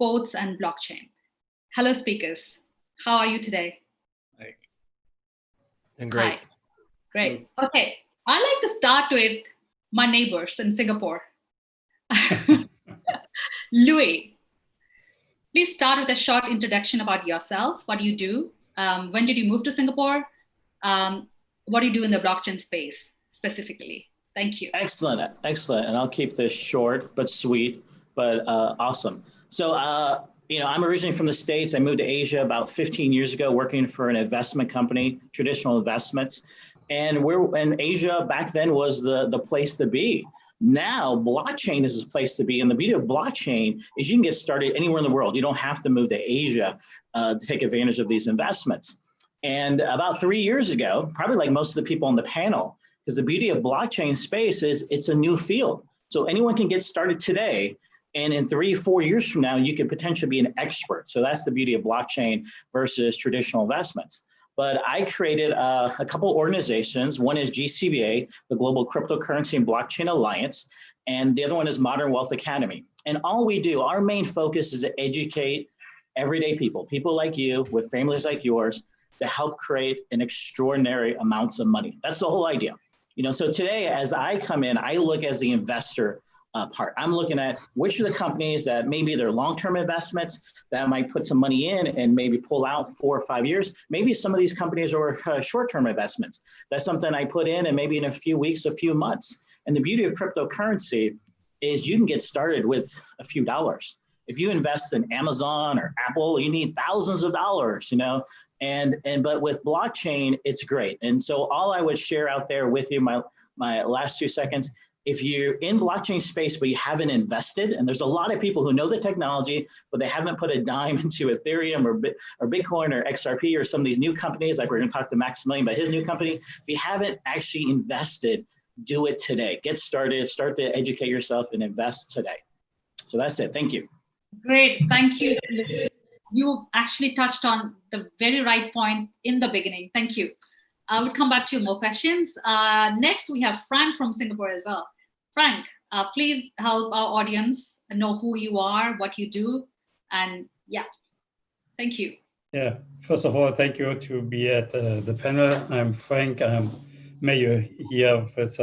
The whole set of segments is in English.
sports, and blockchain. Hello, speakers. How are you today? Hi. And great. Hi. Great. Okay. I like to start with my neighbors in Singapore. Louie, please start with a short introduction about yourself. What do you do? When did you move to Singapore? What do you do in the blockchain space specifically? Thank you. Excellent, excellent. And I'll keep this short but sweet, but awesome. So, I'm originally from the States. I moved to Asia about 15 years ago, working for an investment company, traditional investments. And Asia back then was the place to be. Now, blockchain is the place to be. And the beauty of blockchain is you can get started anywhere in the world. You don't have to move to Asia to take advantage of these investments. And about 3 years ago, probably like most of the people on the panel, because the beauty of blockchain space is it's a new field. So anyone can get started today. And in 3-4 years from now, you could potentially be an expert. So that's the beauty of blockchain versus traditional investments. But I created a couple organizations. One is GCBA, the Global Cryptocurrency and Blockchain Alliance, and the other one is Modern Wealth Academy. And all we do, our main focus is to educate everyday people like you with families like yours, to help create an extraordinary amounts of money. That's the whole idea. So today, as I come in, I look as the investor part. I'm looking at which of the companies that maybe they're long-term investments that I might put some money in and maybe pull out 4 or 5 years. Maybe some of these companies are short-term investments. That's something I put in and maybe in a few weeks, a few months. And the beauty of cryptocurrency is you can get started with a few dollars. If you invest in Amazon or Apple, you need thousands of dollars, but with blockchain, it's great. And so all I would share out there with you, my last 2 seconds, if you're in blockchain space but you haven't invested, and there's a lot of people who know the technology, but they haven't put a dime into Ethereum or Bitcoin or XRP or some of these new companies, like we're going to talk to Maximilian about his new company. If you haven't actually invested, do it today. Get started, start to educate yourself and invest today. So that's it. Thank you. Great. Thank you. You actually touched on the very right point in the beginning. Thank you. I would come back to you more questions. Next, we have Frank from Singapore as well. Frank, please help our audience know who you are, what you do, and yeah, thank you. Yeah, first of all, thank you to be at the panel. I'm Frank. May you hear with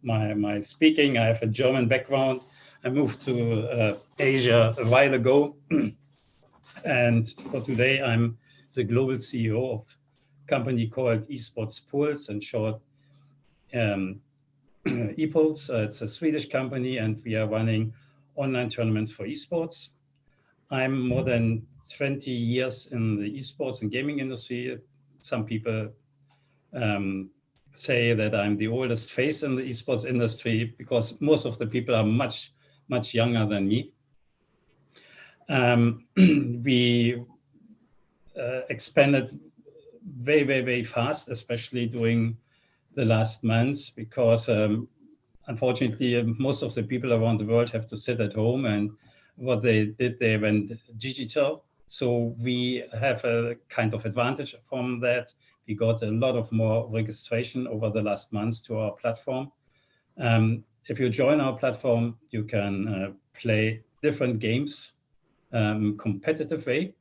my speaking. I have a German background. I moved to Asia a while ago. And for today, I'm the global CEO of a company called Esports Pulze, in short, Epulze. It's a Swedish company, and we are running online tournaments for esports. I'm more than 20 years in the esports and gaming industry. Some people say that I'm the oldest face in the esports industry because most of the people are much, much younger than me. We expanded very, very, very fast, especially during the last months, because unfortunately, most of the people around the world have to sit at home, and what they did, they went digital. So we have a kind of advantage from that. We got a lot of more registration over the last months to our platform. If you join our platform, you can play different games competitive way.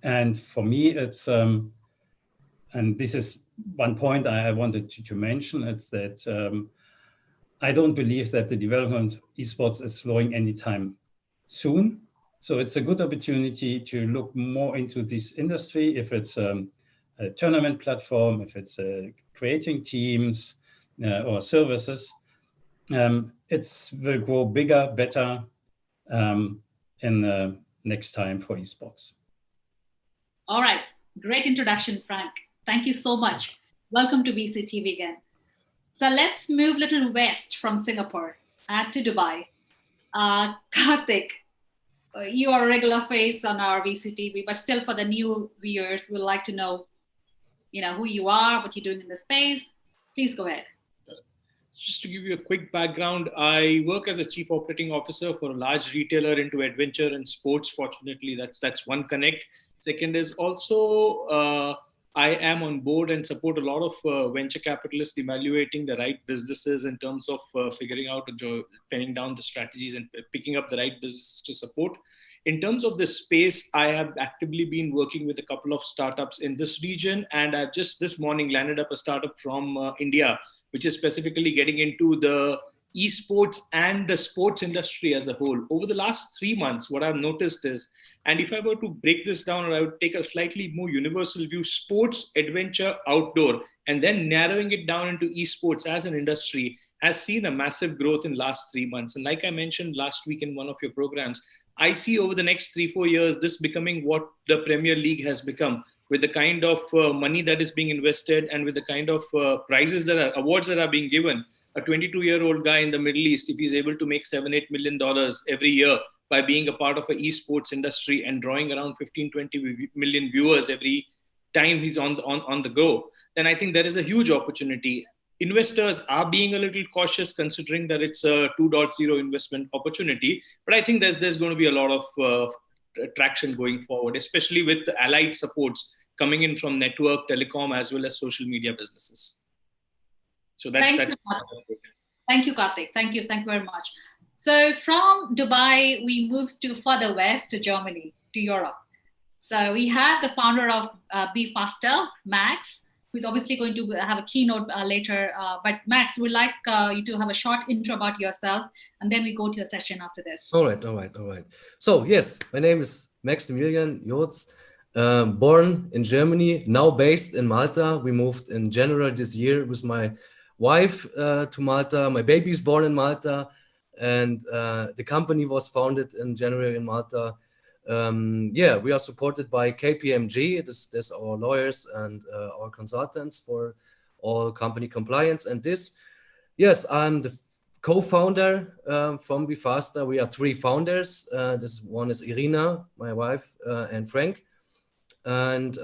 And for me, it's, and this is one point I wanted to mention, it's that I don't believe that the development of esports is slowing anytime soon. So it's a good opportunity to look more into this industry, if it's a tournament platform, if it's creating teams or services. It will grow bigger, better in the next time for esports. All right, great introduction, Frank. Thank you so much. Welcome to VCTV again. So let's move a little west from Singapore to Dubai. Kartik, you are a regular face on our VCTV, but still for the new viewers, we'd like to know, who you are, what you're doing in the space. Please go ahead. Just to give you a quick background, I work as a chief operating officer for a large retailer into adventure and sports. Fortunately, that's one connect. Second is also I am on board and support a lot of venture capitalists evaluating the right businesses in terms of figuring out, penning down the strategies and picking up the right businesses to support. in terms of this space, I have actively been working with a couple of startups in this region. And I've just this morning landed up a startup from India, which is specifically getting into the esports and the sports industry as a whole. Over the last 3 months, what I've noticed is, and if I were to break this down, or I would take a slightly more universal view, sports, adventure, outdoor, and then narrowing it down into esports as an industry has seen a massive growth in the last 3 months. And like I mentioned last week in one of your programs, I see over the next 3-4 years, this becoming what the Premier League has become, with the kind of money that is being invested and with the kind of awards that are being given. A 22-year-old guy in the Middle East, if he's able to make $7-8 million every year by being a part of an esports industry and drawing around 15-20 million viewers every time he's on the go, then I think there is a huge opportunity. Investors are being a little cautious considering that it's a 2.0 investment opportunity, but I think there's going to be a lot of traction going forward, especially with the allied supports coming in from network, telecom, as well as social media businesses. So that's Thank you, Kartik. Thank you very much. So from Dubai, we moved to further west to Germany, to Europe. So we had the founder of BeFaster, Max, who's obviously going to have a keynote later. But Max, we'd like you to have a short intro about yourself, and then we go to a session after this. All right. So yes, my name is Maximilian Jurtz, born in Germany, now based in Malta. We moved in January this year with my wife to Malta. My baby is born in Malta, and the company was founded in January in Malta. We are supported by KPMG. This our lawyers and our consultants for all company compliance. And I'm the co-founder from BeFaster. We are 3 founders. This one is Irina, my wife, and Frank. And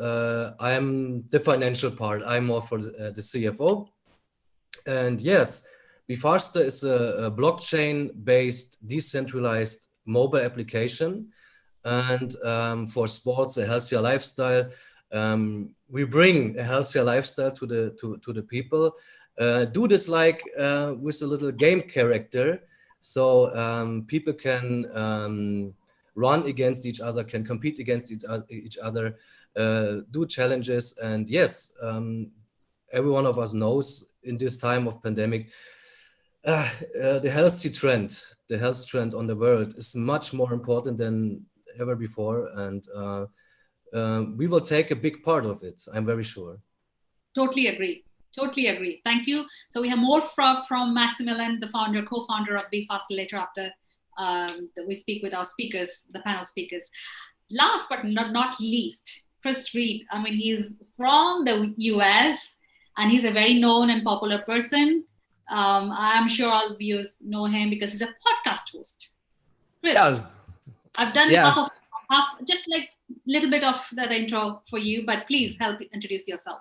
I'm the financial part. I'm more for the CFO. And yes, BeFaster is a blockchain-based, decentralized mobile application. And for sports, a healthier lifestyle. We bring a healthier lifestyle to the people. Do this like with a little game character, so people can run against each other, can compete against each other, do challenges. And yes, every one of us knows in this time of pandemic, the health trend on the world is much more important than ever before, and we will take a big part of it, I'm very sure. Totally agree. Thank you. So we have more from Maximilian, the co-founder of BeFaster, later after we speak with our speakers, the panel speakers. Last but not least, Cris Reed. I mean, he's from the US and he's a very known and popular person. I'm sure all viewers know him because he's a podcast host. Cris, I've done half, just like a little bit of the intro for you, but please help introduce yourself.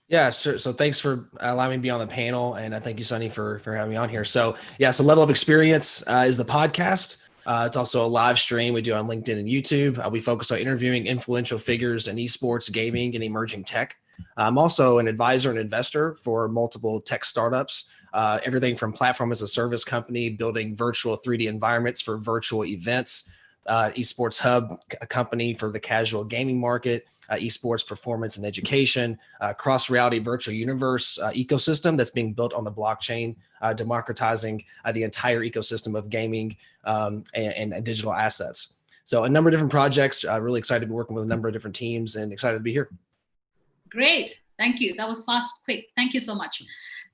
Yeah, sure. So thanks for allowing me to be on the panel, and thank you, Sonny, for having me on here. So Level Up Experience is the podcast. It's also a live stream we do on LinkedIn and YouTube. We focus on interviewing influential figures in esports, gaming, and emerging tech. I'm also an advisor and investor for multiple tech startups, everything from platform as a service company, building virtual 3D environments for virtual events, Esports Hub, a company for the casual gaming market, esports performance and education, cross reality virtual universe ecosystem that's being built on the blockchain, democratizing the entire ecosystem of gaming and digital assets. So a number of different projects. Really excited to be working with a number of different teams and excited to be here. Great. Thank you. That was fast, quick. Thank you so much.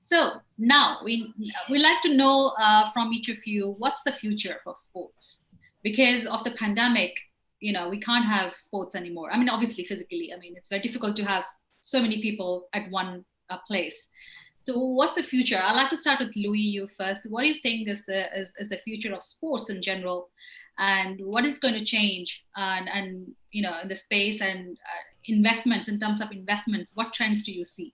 So now we like to know from each of you, what's the future for sports? Because of the pandemic, we can't have sports anymore. I mean, obviously physically, it's very difficult to have so many people at one place. So what's the future? I'd like to start with Louie, you first. What do you think is the future of sports in general? And what is going to change and in the space and investments, in terms of investments, what trends do you see?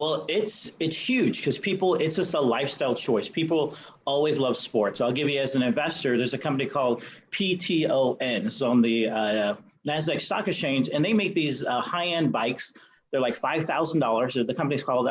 Well, it's huge because it's just a lifestyle choice. People always love sports. I'll give you as an investor, there's a company called PTON. It's on the NASDAQ Stock Exchange, and they make these high-end bikes They're like $5,000. The company's called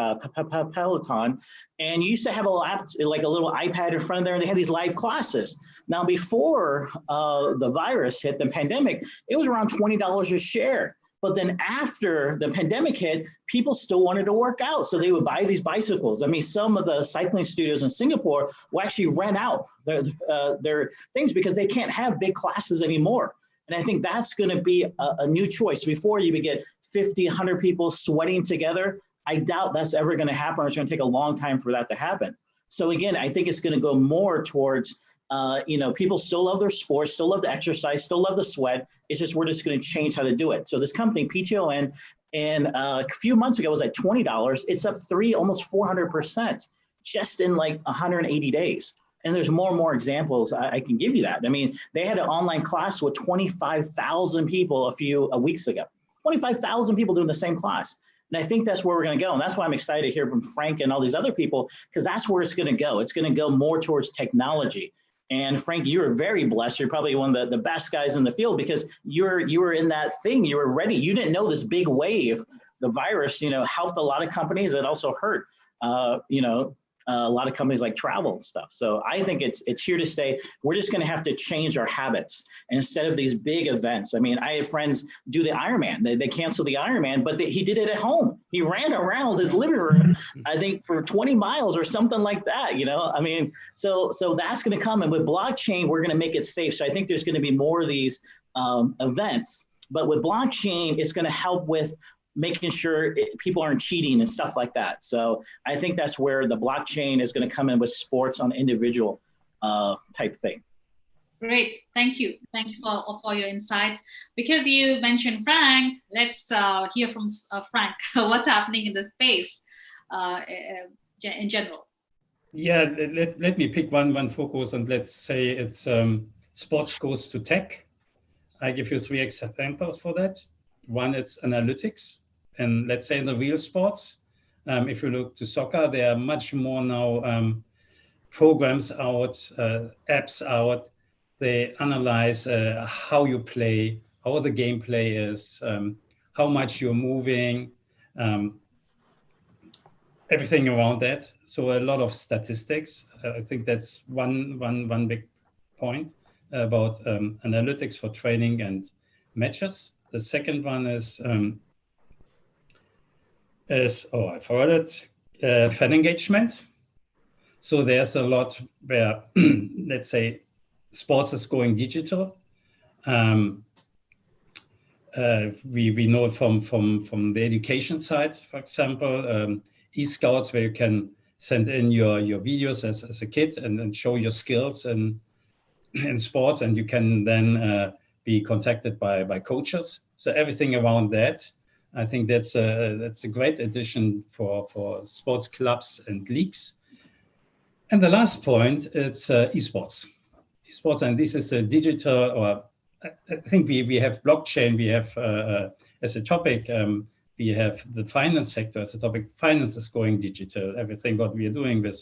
Peloton. And you used to have like a little iPad in front of there, and they had these live classes. Now, before the virus hit, the pandemic, it was around $20 a share. But then after the pandemic hit, people still wanted to work out. So they would buy these bicycles. I mean, some of the cycling studios in Singapore will actually rent out their things because they can't have big classes anymore. And I think that's going to be a new choice. Before you would get 50, 100 people sweating together. I doubt that's ever going to happen, or it's going to take a long time for that to happen. So again, I think it's going to go more towards, people still love their sports, still love the exercise, still love the sweat. It's just, we're just going to change how to do it. So this company, PTON, and a few months ago was at $20. It's up almost 400% just in like 180 days. And there's more and more examples. I can give you that. I mean, they had an online class with 25,000 people a few weeks ago. 25,000 people doing the same class. And I think that's where we're going to go. And that's why I'm excited to hear from Frank and all these other people, because that's where it's going to go. It's going to go more towards technology. And Frank, you were very blessed. You're probably one of the best guys in the field, because you were in that thing. You were ready. You didn't know this big wave. The virus, helped a lot of companies. It also hurt, a lot of companies like travel and stuff. So I think it's here to stay. We're just going to have to change our habits. And instead of these big events, I mean, I have friends do the Ironman. They canceled the Ironman, but he did it at home. He ran around his living room, I think, for 20 miles or something like that. I mean, so that's going to come. And with blockchain, we're going to make it safe. So I think there's going to be more of these events. But with blockchain, it's going to help with making sure people aren't cheating and stuff like that. So I think that's where the blockchain is going to come in with sports on individual type thing. Great, thank you. Thank you for your insights. Because you mentioned Frank, let's hear from Frank. What's happening in the space in general? Yeah, let me pick one focus, and let's say it's sports goes to tech. I give you 3 examples for that. One, it's analytics. And let's say in the real sports, if you look to soccer, there are much more now programs out, apps out. They analyze how you play, how the gameplay is, how much you're moving, everything around that. So a lot of statistics. I think that's one big point about analytics for training and matches. The second one is I forgot it, fan engagement. So there's a lot where, let's say, sports is going digital. We know from the education side, for example, e-scouts, where you can send in your videos as a kid and show your skills in sports, and you can then be contacted by coaches. So everything around that, I think that's a great addition for sports clubs and leagues. And the last point, it's esports. Esports, and this is a digital, or I think we have blockchain, we have as a topic, we have the finance sector as a topic. Finance is going digital. Everything what we are doing with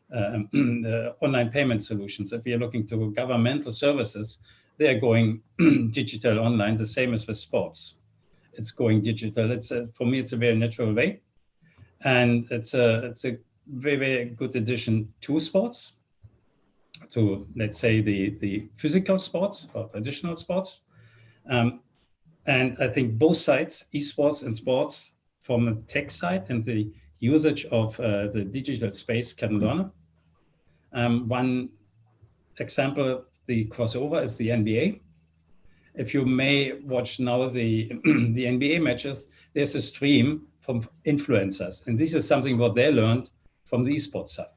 the online payment solutions. If we are looking to governmental services, they are going digital online, the same as with sports. It's going digital. For me, it's a very natural way. And it's a very, very good addition to sports, to, let's say, the physical sports or traditional sports. And I think both sides, esports and sports, from a tech side and the usage of the digital space, can learn. One example, the crossover, is the NBA. If you may watch now the NBA matches, there's a stream from influencers. And this is something what they learned from the esports side.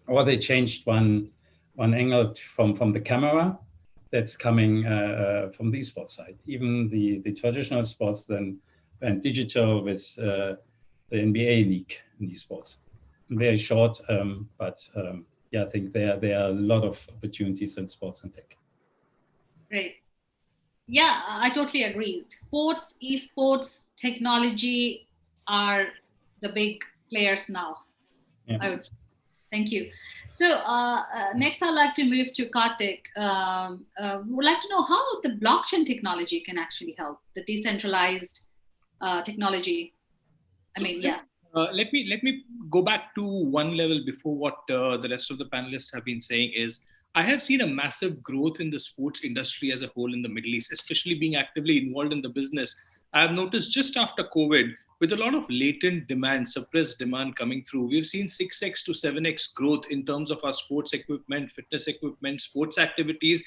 Or they changed one angle from the camera that's coming from the esports side. Even the traditional sports then went digital with the NBA league in esports. Very short, but I think there are a lot of opportunities in sports and tech. Great. Yeah, I totally agree. Sports, esports, technology are the big players now, yeah. I would say. Thank you. So next I'd like to move to Kartik. Would like to know how the blockchain technology can actually help the decentralized technology? I mean, yeah. Let me go back to one level before what the rest of the panelists have been saying is, I have seen a massive growth in the sports industry as a whole in the Middle East, especially being actively involved in the business. I have noticed just after COVID, with a lot of latent demand, suppressed demand coming through, we've seen 6x to 7x growth in terms of our sports equipment, fitness equipment, sports activities.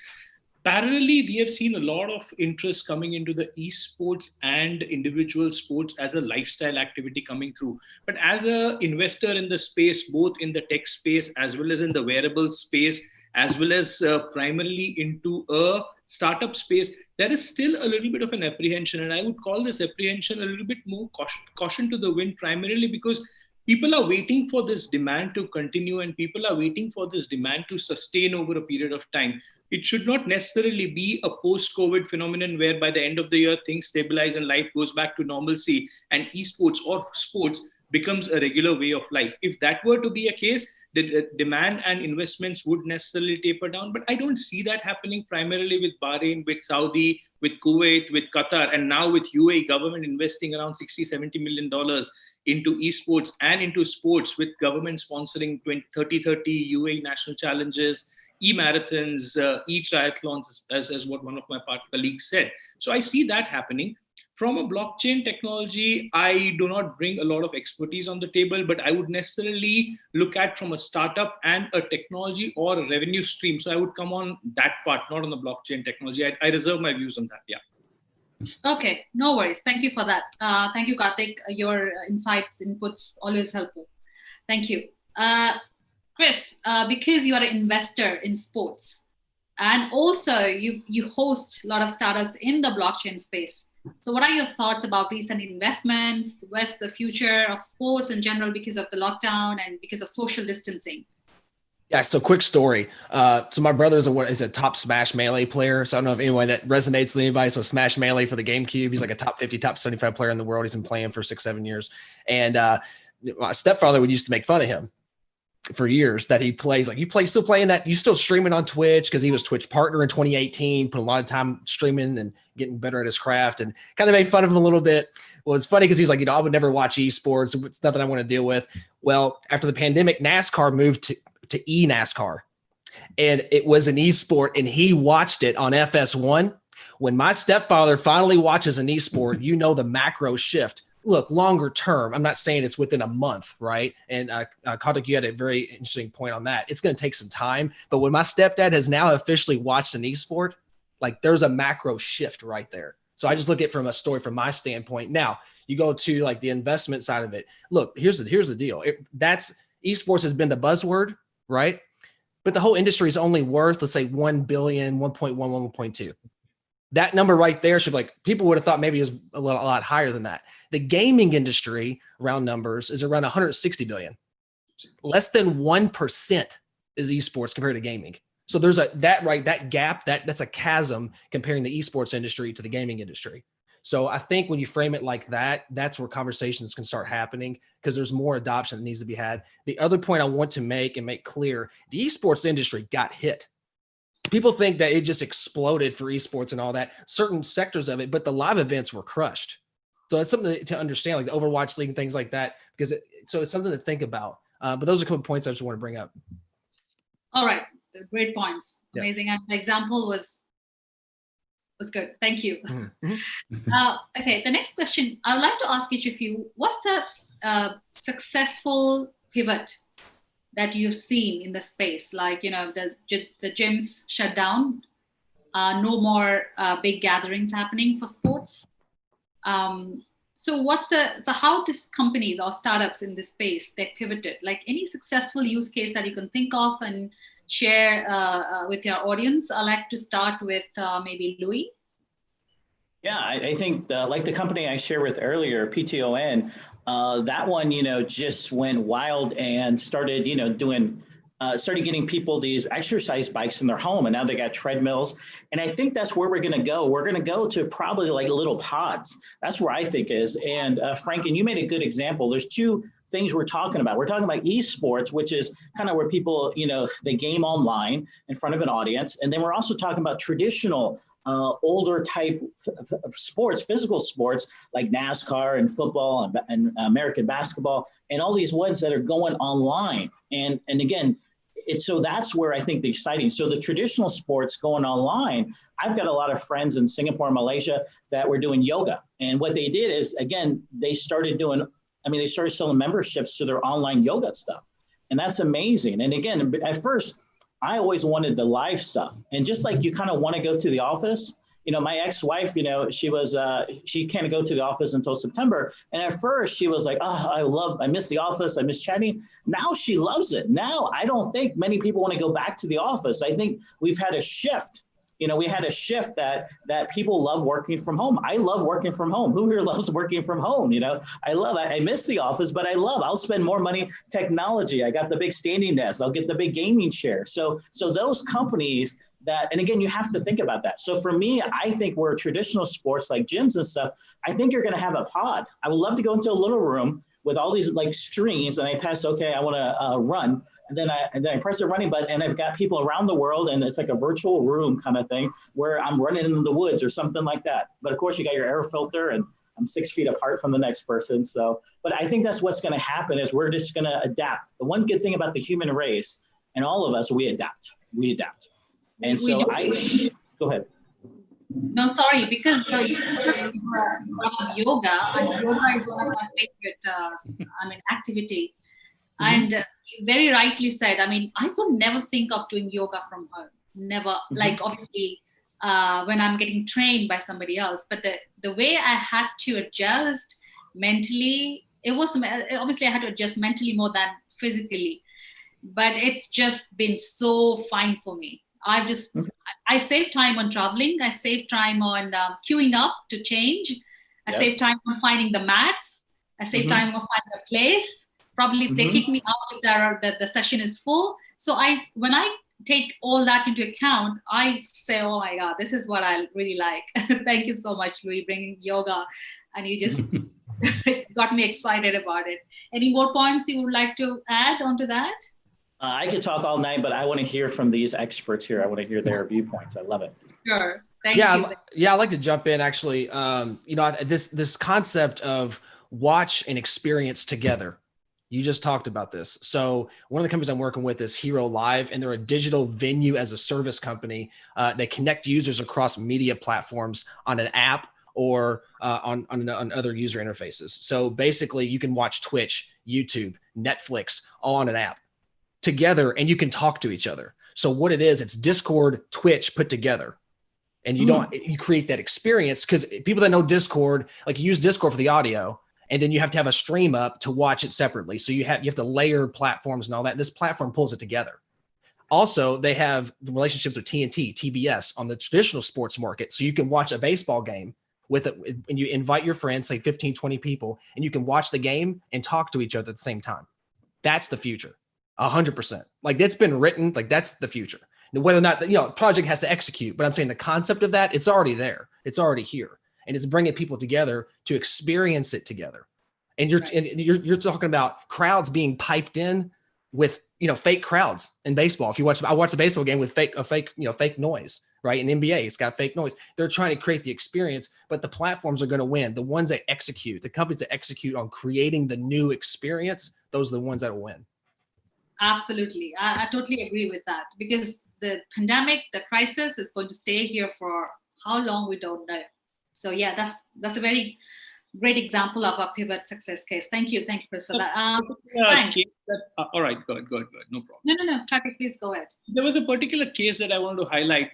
Parallelly, we have seen a lot of interest coming into the esports and individual sports as a lifestyle activity coming through. But as an investor in the space, both in the tech space as well as in the wearable space, as well as primarily into a startup space, there is still a little bit of an apprehension. And I would call this apprehension a little bit more caution to the wind, primarily because people are waiting for this demand to continue and people are waiting for this demand to sustain over a period of time. It should not necessarily be a post-COVID phenomenon where by the end of the year, things stabilize and life goes back to normalcy and esports or sports becomes a regular way of life. If that were to be a case, the demand and investments would necessarily taper down. But I don't see that happening, primarily with Bahrain, with Saudi, with Kuwait, with Qatar, and now with UAE government investing around $60-70 million into esports and into sports, with government sponsoring 30 UAE national challenges, e-marathons, e-triathlons, as what one of my colleagues said. So I see that happening. From a blockchain technology, I do not bring a lot of expertise on the table, but I would necessarily look at from a startup and a technology or a revenue stream. So I would come on that part, not on the blockchain technology. I reserve my views on that. Yeah. Okay, no worries. Thank you for that. Thank you, Kartik. Your insights, inputs, always helpful. Thank you. Cris, because you are an investor in sports and also you host a lot of startups in the blockchain space. So what are your thoughts about recent investments? Where's the future of sports in general because of the lockdown and because of social distancing? Yeah, so quick story. So my brother is a top Smash Melee player. So I don't know if anyone that resonates with anybody. So Smash Melee for the GameCube. He's like a top 50, top 75 player in the world. He's been playing for 6-7 years. And my stepfather would used to make fun of him for years that he plays like still playing that, you still streaming on Twitch, because he was Twitch partner in 2018, put a lot of time streaming and getting better at his craft, and kind of made fun of him a little bit. Well, it's funny because he's like, I would never watch esports. It's nothing I want to deal with. Well, after the pandemic, NASCAR moved to e-NASCAR, and it was an esport, and he watched it on FS1. When my stepfather finally watches an esport, the macro shift. Look, longer term, I'm not saying it's within a month, right? And Kartik, you had a very interesting point on that. It's going to take some time. But when my stepdad has now officially watched an esport, like there's a macro shift right there. So I just look at it from a story from my standpoint. Now, you go to like the investment side of it. Look, here's the deal. Esports has been the buzzword, right? But the whole industry is only worth, let's say, 1 billion, 1.1, 1.2. That number right there should, like, people would have thought maybe it was a lot higher than that. The gaming industry, round numbers, is around 160 billion. Less than 1% is esports compared to gaming. So there's that gap, that's a chasm comparing the esports industry to the gaming industry. So I think when you frame it like that, that's where conversations can start happening, because there's more adoption that needs to be had. The other point I want to make clear, the esports industry got hit. People think that it just exploded for esports and all that, certain sectors of it, but the live events were crushed. So it's something to understand, like the Overwatch League and things like that, because it's something to think about. But those are a couple of points I just want to bring up. All right, great points. Amazing. And the example was good. Thank you. Mm-hmm. Okay, the next question I would like to ask each of you: what's the successful pivot that you've seen in the space? Like, the gyms shut down, no more big gatherings happening for sports. So how these companies or startups in this space, they pivoted? Like any successful use case that you can think of and share with your audience? I'd like to start with maybe Louie. Yeah, I think like the company I shared with earlier, PTON, that one, just went wild and started, started getting people these exercise bikes in their home, and now they got treadmills. And I think that's where we're going to go. We're going to go to probably like little pods. That's where I think is. And Frank, and you made a good example. There's two things we're talking about. We're talking about esports, which is kind of where people, they game online in front of an audience. And then we're also talking about traditional older type of sports, physical sports like NASCAR and football and American basketball and all these ones that are going online. And again, so that's where I think the exciting. So the traditional sports going online, I've got a lot of friends in Singapore and Malaysia that were doing yoga. And what they did is, again, they started selling memberships to their online yoga stuff. And that's amazing. And again, at first, I always wanted the live stuff. And just like you kind of want to go to the office, my ex-wife, she can't go to the office until September. And at first she was like, oh, I miss the office. I miss chatting. Now she loves it. Now I don't think many people want to go back to the office. I think we've had a shift. We had a shift that people love working from home. I love working from home. Who here loves working from home? I miss the office, but I'll spend more money technology. I got the big standing desk. I'll get the big gaming chair. So those companies and again, you have to think about that. So for me, I think where traditional sports like gyms and stuff, I think you're going to have a pod. I would love to go into a little room with all these like streams and I press, okay, I want to run. And then I press the running button and I've got people around the world and it's like a virtual room kind of thing where I'm running in the woods or something like that. But of course you got your air filter and I'm 6 feet apart from the next person. So, but I think that's what's going to happen is we're just going to adapt. The one good thing about the human race and all of us, we adapt. And so go ahead. No, sorry, because yoga, and yoga is one of my favorite, activity. And you very rightly said, I could never think of doing yoga from home. Never, like obviously when I'm getting trained by somebody else, but the way I had to adjust mentally, obviously I had to adjust mentally more than physically, but it's just been so fine for me. I save time on traveling. I save time on queuing up to change. I save time on finding the mats. I save time on finding a place. Probably they kick me out if the session is full. So when I take all that into account, I say, oh my God, this is what I really like. Thank you so much, Louie, bringing yoga. And you just got me excited about it. Any more points you would like to add onto that? I could talk all night, but I want to hear from these experts here. I want to hear their viewpoints. I love it. Sure. Thank you. Yeah, I'd like to jump in actually. This concept of watch and experience together. You just talked about this. So one of the companies I'm working with is Hero Live, and they're a digital venue as a service company. They connect users across media platforms on an app or on other user interfaces. So basically you can watch Twitch, YouTube, Netflix, all on an app together, and you can talk to each other. So what it is, it's Discord, Twitch put together. And you create that experience because people that know Discord, like you use Discord for the audio, and then you have to have a stream up to watch it separately. So you have to layer platforms and all that. This platform pulls it together. Also, they have the relationships with TNT, TBS on the traditional sports market. So you can watch a baseball game with it, and you invite your friends, say 15, 20 people, and you can watch the game and talk to each other at the same time. That's the future. 100%. Like that's been written, like that's the future. Now, whether or not, project has to execute, but I'm saying the concept of that, it's already there. It's already here. And it's bringing people together to experience it together. And you're talking about crowds being piped in with, fake crowds in baseball. I watched a baseball game with fake noise, right? In NBA, it's got fake noise. They're trying to create the experience, but the platforms are going to win. The ones that execute, the companies that execute on creating the new experience, those are the ones that will win. Absolutely. I totally agree with that because the pandemic, the crisis is going to stay here for how long, we don't know. So yeah, that's a very great example of a pivot success case. Thank you, Cris, for that. All right, go ahead. No problem. No, Kartik, please go ahead. There was a particular case that I wanted to highlight.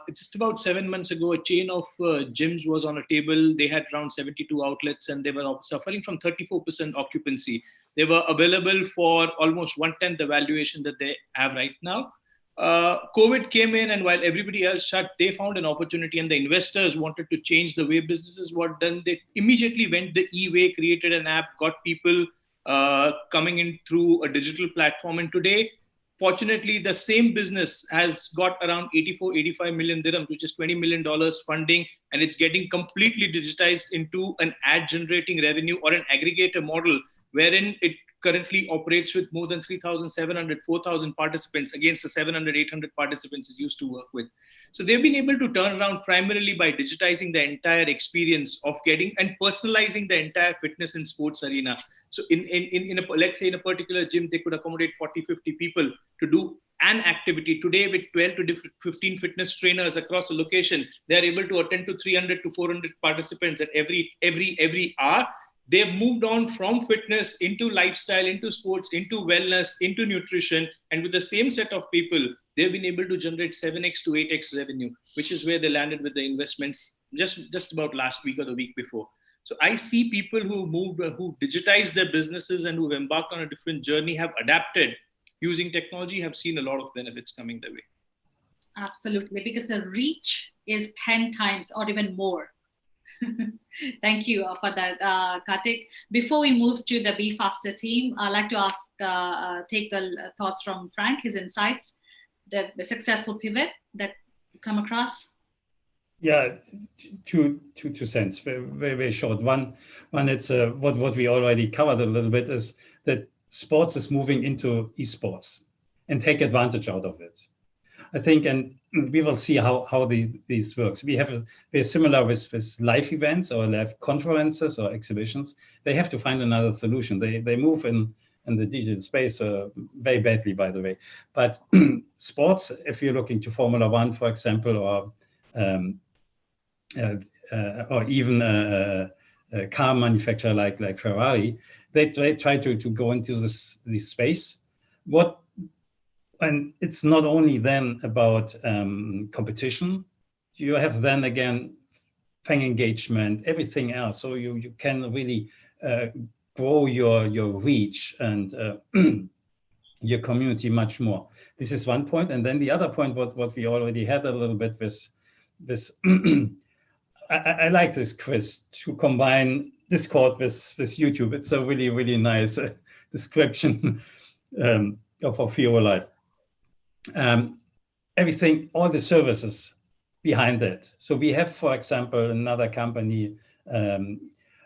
Just about 7 months ago, a chain of gyms was on a table. They had around 72 outlets and they were suffering from 34% occupancy. They were available for almost 1/10 the valuation that they have right now. COVID came in, and while everybody else shut, they found an opportunity, and the investors wanted to change the way businesses were done. They immediately went the e-way, created an app, got people coming in through a digital platform. And today, fortunately, the same business has got around 85 million dirhams, which is $20 million funding, and it's getting completely digitized into an ad generating revenue or an aggregator model, wherein it currently operates with more than 3,700, 4,000 participants against the 700, 800 participants it used to work with. So they've been able to turn around primarily by digitizing the entire experience of getting and personalizing the entire fitness and sports arena. So let's say in a particular gym, they could accommodate 40, 50 people to do an activity. Today, with 12 to 15 fitness trainers across the location, they are able to attend to 300 to 400 participants at every hour. They've moved on from fitness into lifestyle, into sports, into wellness, into nutrition. And with the same set of people, they've been able to generate 7x to 8x revenue, which is where they landed with the investments just about last week or the week before. So I see people who moved, who digitized their businesses and who've embarked on a different journey, have adapted using technology, have seen a lot of benefits coming their way. Absolutely, because the reach is 10 times or even more. Thank you for that, Kartik. Before we move to the BeFaster team, I'd like to ask, take the thoughts from Frank, his insights, the successful pivot that you come across. Yeah, two cents, very short. One, it's what we already covered a little bit is that sports is moving into esports and take advantage out of it. I think, and we will see how these works. We're similar with live events or live conferences or exhibitions. They have to find another solution. They move in the digital space very badly, by the way. But sports, if you're looking to Formula One, for example, or even a car manufacturer like Ferrari, they try to go into this space. And it's not only then about competition. You have then again fan engagement, everything else. So you can really grow your reach and your community much more. This is one point. And then the other point, what we already had a little bit with this. I like this, Cris, to combine Discord with YouTube. It's a really, really nice description of your life. Everything, all the services behind that. So we have, for example, another company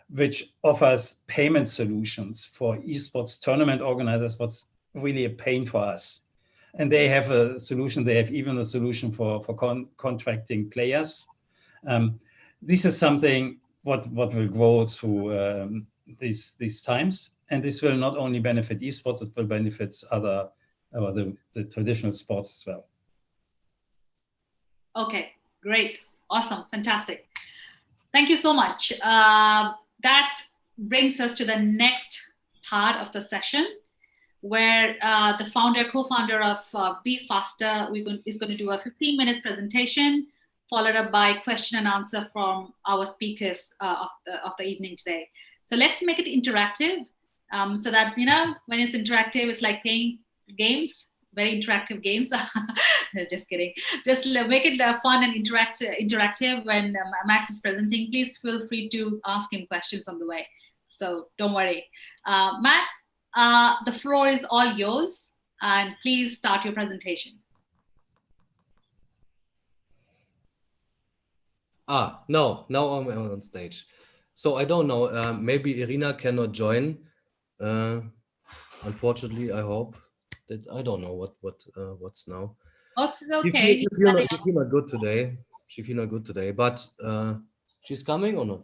which offers payment solutions for esports tournament organizers, what's really a pain for us. And they have a solution, they have even a solution for contracting players. This is something what will grow through these times. And this will not only benefit esports, it will benefit other the traditional sports as well. Okay, great, awesome, fantastic. Thank you so much. That brings us to the next part of the session, where the co-founder of BeFaster is going to do a 15 minutes presentation, followed up by question and answer from our speakers of the evening today. So let's make it interactive, so that, when it's interactive, it's like playing games, very interactive games. Just kidding. Just make it fun and interactive when Max is presenting. Please feel free to ask him questions on the way. So don't worry. Max, the floor is all yours, and please start your presentation. No, now I'm on stage. So I don't know, maybe Irina cannot join. Unfortunately, I hope. I don't know what's now. It's okay. She feel not good today. She feel not good today, but she's coming or not?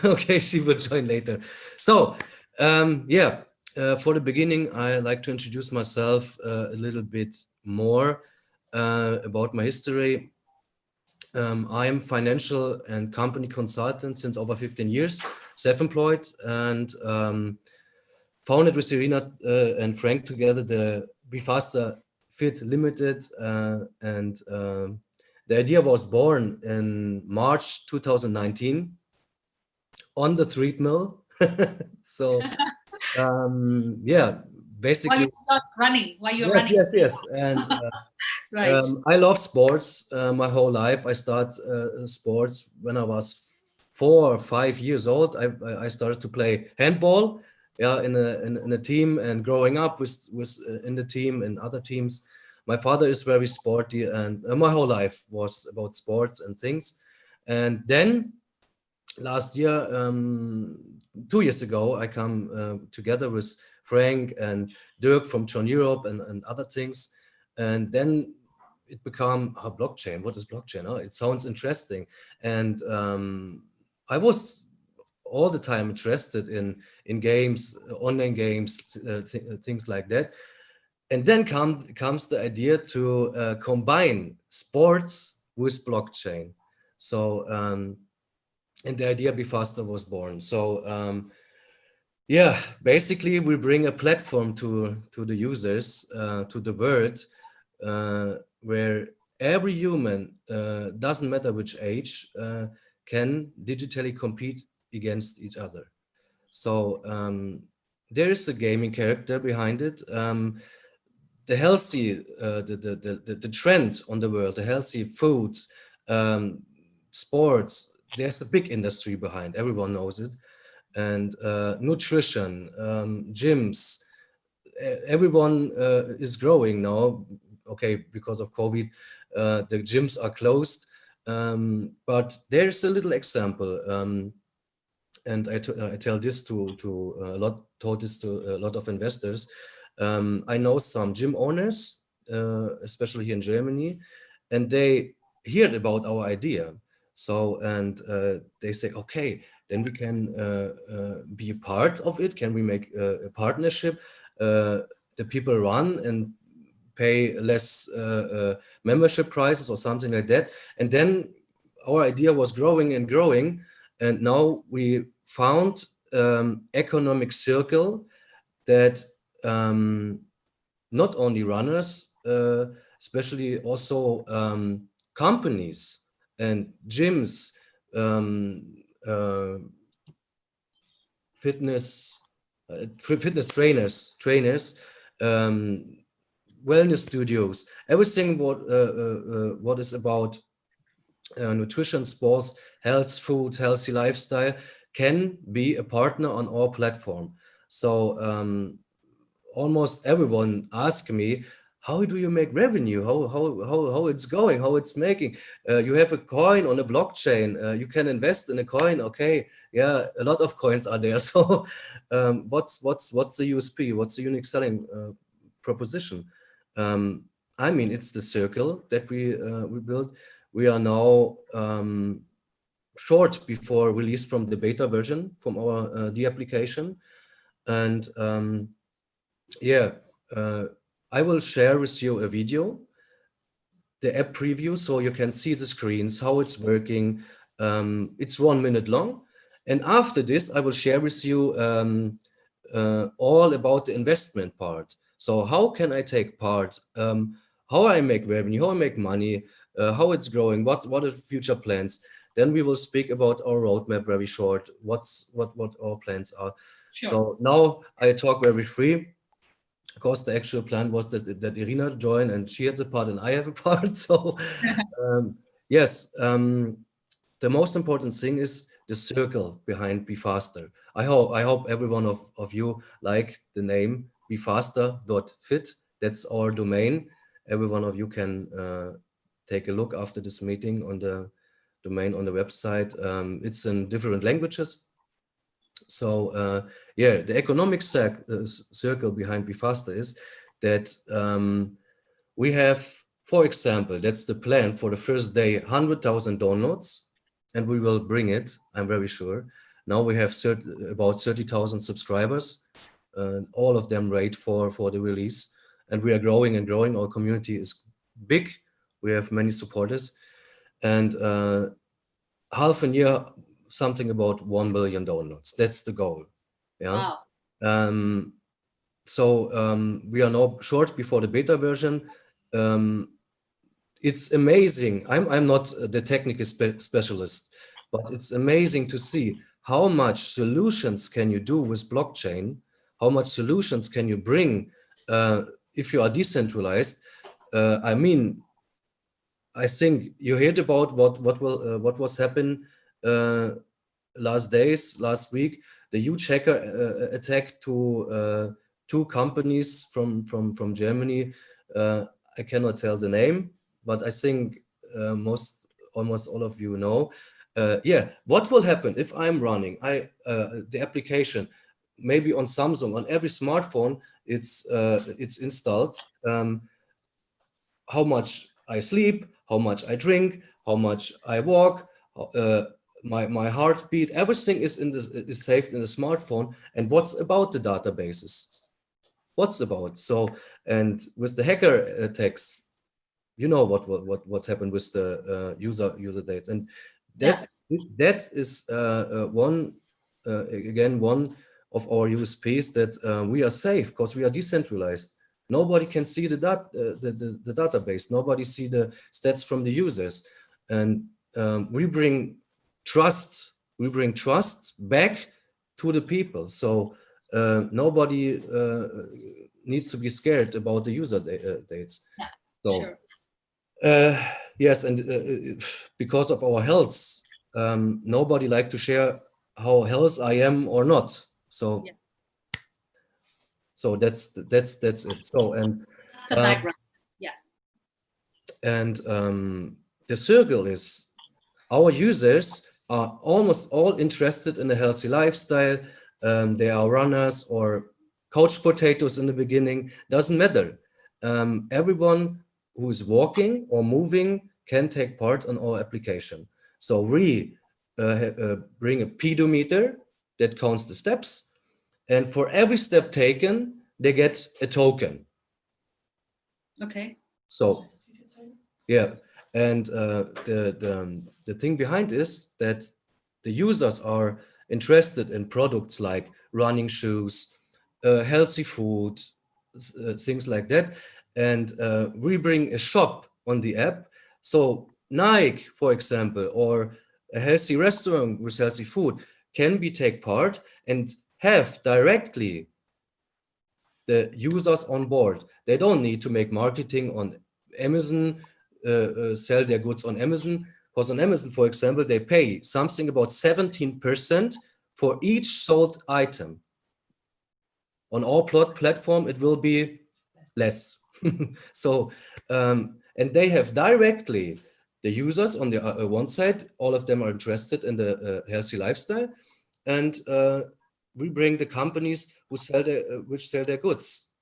Okay, she will join later. So for the beginning, I like to introduce myself a little bit more about my history. I am financial and company consultant since over 15 years, self-employed, and founded with Irina and Frank together the BeFaster Fit Limited, and the idea was born in March 2019 on the treadmill. So basically while you're not running, running. Yes, and right. I love sports my whole life. I started sports when I was 4 or 5 years old. I started to play handball, in a team, and growing up with in the team and other teams. My father is very sporty, and my whole life was about sports and things. And then last year, 2 years ago, I come together with Frank and Dirk from John Europe and other things. And then it became blockchain. What is blockchain? Oh, it sounds interesting. And I was all the time interested in games, online games, things like that. And then comes the idea to combine sports with blockchain. So, and the idea BeFaster was born. So, yeah, basically we bring a platform to the users, to the world, where every human, doesn't matter which age, can digitally compete against each other. So there is a gaming character behind it. The healthy, the trend on the world, the healthy foods, sports, there's a big industry behind, everyone knows it. And nutrition, gyms, everyone is growing now. Okay, because of COVID, the gyms are closed. But there's a little example. And I tell this told this to a lot of investors. I know some gym owners, especially here in Germany, and they heard about our idea. So, and they say, okay, then we can be a part of it. Can we make a partnership? The people run and pay less membership prices or something like that. And then our idea was growing and growing. And now we found economic circle that not only runners, especially also companies and gyms, fitness trainers, wellness studios, everything what is about nutrition, sports, health, food, healthy lifestyle can be a partner on our platform. So almost everyone asks me, how do you make revenue? How it's going? How it's making? You have a coin on a blockchain. You can invest in a coin. Okay, yeah, a lot of coins are there. So what's the USP? What's the unique selling proposition? I mean, it's the circle that we built. We are now short before release from the beta version from our the application, and yeah, I will share with you a video, the app preview, so you can see the screens, how it's working. It's 1 minute long, and after this, I will share with you all about the investment part. So how can I take part? How I make revenue? How I make money? How it's growing? What are the future plans? Then we will speak about our roadmap very short. What our plans are. Sure. So now I talk very free. Of course, the actual plan was that Irina join, and she has a part and I have a part. So yes, the most important thing is the circle behind BeFaster. I hope every one of you like the name BeFaster.fit. That's our domain. Every one of you can take a look after this meeting on the domain on the website. It's in different languages. So yeah, the economic circle behind BeFaster is that we have, for example, that's the plan for the first day, 100,000 downloads, and we will bring it, I'm very sure. Now we have about 30,000 subscribers, and all of them wait for the release. And we are growing and growing. Our community is big. We have many supporters. And half a year, something about 1 billion downloads. That's the goal. Yeah. Wow. So we are now short before the beta version. It's amazing. I'm not the technical specialist, but it's amazing to see how much solutions can you do with blockchain. How much solutions can you bring if you are decentralized? I mean, I think you heard about what was happening last week, the huge hacker attack to 2 companies from Germany. I cannot tell the name, but I think almost all of you know. Yeah, what will happen if I'm running the application? maybe on Samsung, on every smartphone, it's installed. How much I sleep, how much I drink, how much I walk, my heartbeat, everything is saved in the smartphone. And what's about the databases? What's about? So, and with the hacker attacks, you know what happened with the user dates, and that is one of our USPs, that we are safe because we are decentralized. Nobody can see the database. Nobody see the stats from the users, and we bring trust. We bring trust back to the people. So nobody needs to be scared about the user dates. Yeah, so. Sure. Yes, and because of our health, nobody like to share how health I am or not. So, so that's it. So, and the background, and the circle is our users are almost all interested in a healthy lifestyle. They are runners or couch potatoes in the beginning. Doesn't matter. Everyone who is walking or moving can take part on our application. So we bring a pedometer that counts the steps, and for every step taken, they get a token. Okay. So, yeah, and the thing behind is that the users are interested in products like running shoes, healthy food, things like that. And we bring a shop on the app. So Nike, for example, or a healthy restaurant with healthy food can take part and have directly the users on board. They don't need to make marketing on Amazon, sell their goods on Amazon. Because on Amazon, for example, they pay something about 17% for each sold item. On our platform, it will be less. So, and they have directly the users on the one side, all of them are interested in the healthy lifestyle, and we bring the companies who sell their goods.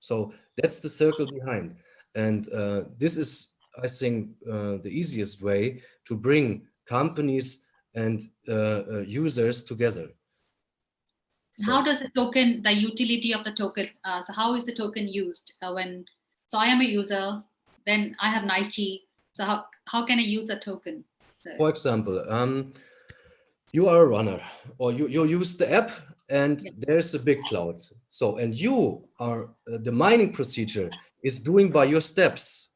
So that's the circle behind, and this is, I think, the easiest way to bring companies and users together. How does the utility of the token, so how is the token used so I am a user, then I have Nike, so how can I use a token? For example, you are a runner, or you use the app, and there's a big cloud. So, and you are, the mining procedure is doing by your steps.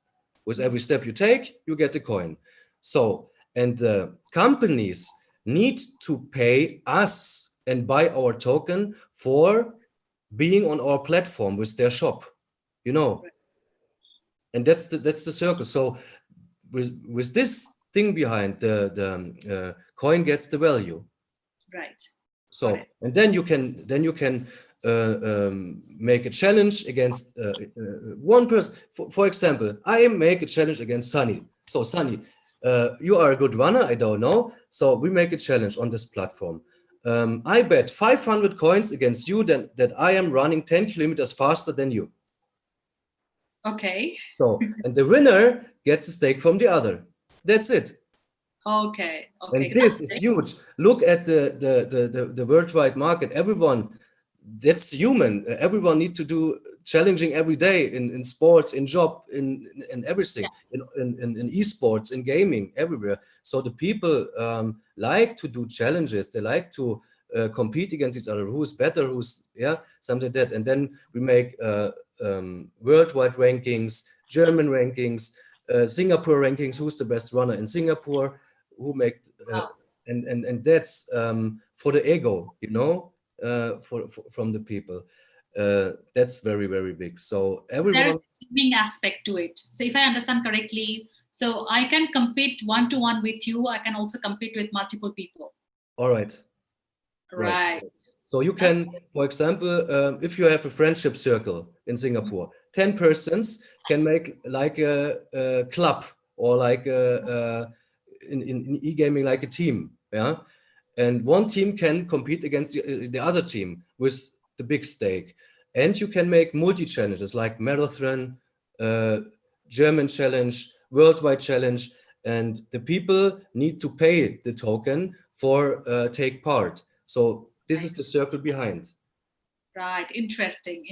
With every step you take, you get a coin. So, and companies need to pay us and buy our token for being on our platform with their shop, you know. And that's the circle. So with this thing behind, the coin gets the value. Right. So, and then you can make a challenge against one person. For example, I make a challenge against Sonny. So Sonny, you are a good runner, I don't know. So we make a challenge on this platform. I bet 500 coins against you that I am running 10 kilometers faster than you. Okay. So, and the winner gets a stake from the other. That's it. Okay. And this is huge. Look at the worldwide market. Everyone, that's human. Everyone needs to do challenging every day in sports, in job, in everything, in esports, in gaming, everywhere. So the people like to do challenges. They like to compete against each other. Who's better? Something like that. And then we make worldwide rankings, German rankings, Singapore rankings. Who's the best runner in Singapore? Who make and that's for the ego, you know, from the people. That's very, very big. So everyone. There's a teaming aspect to it. So if I understand correctly, so I can compete one-to-one with you. I can also compete with multiple people. All right. Right. So you can, for example, if you have a friendship circle in Singapore, 10 persons can make like a club, or like in e-gaming, like a team, and one team can compete against the other team with the big stake. And you can make multi-challenges like marathon, German challenge, worldwide challenge, and the people need to pay the token for take part. So this is the circle behind. Right, interesting.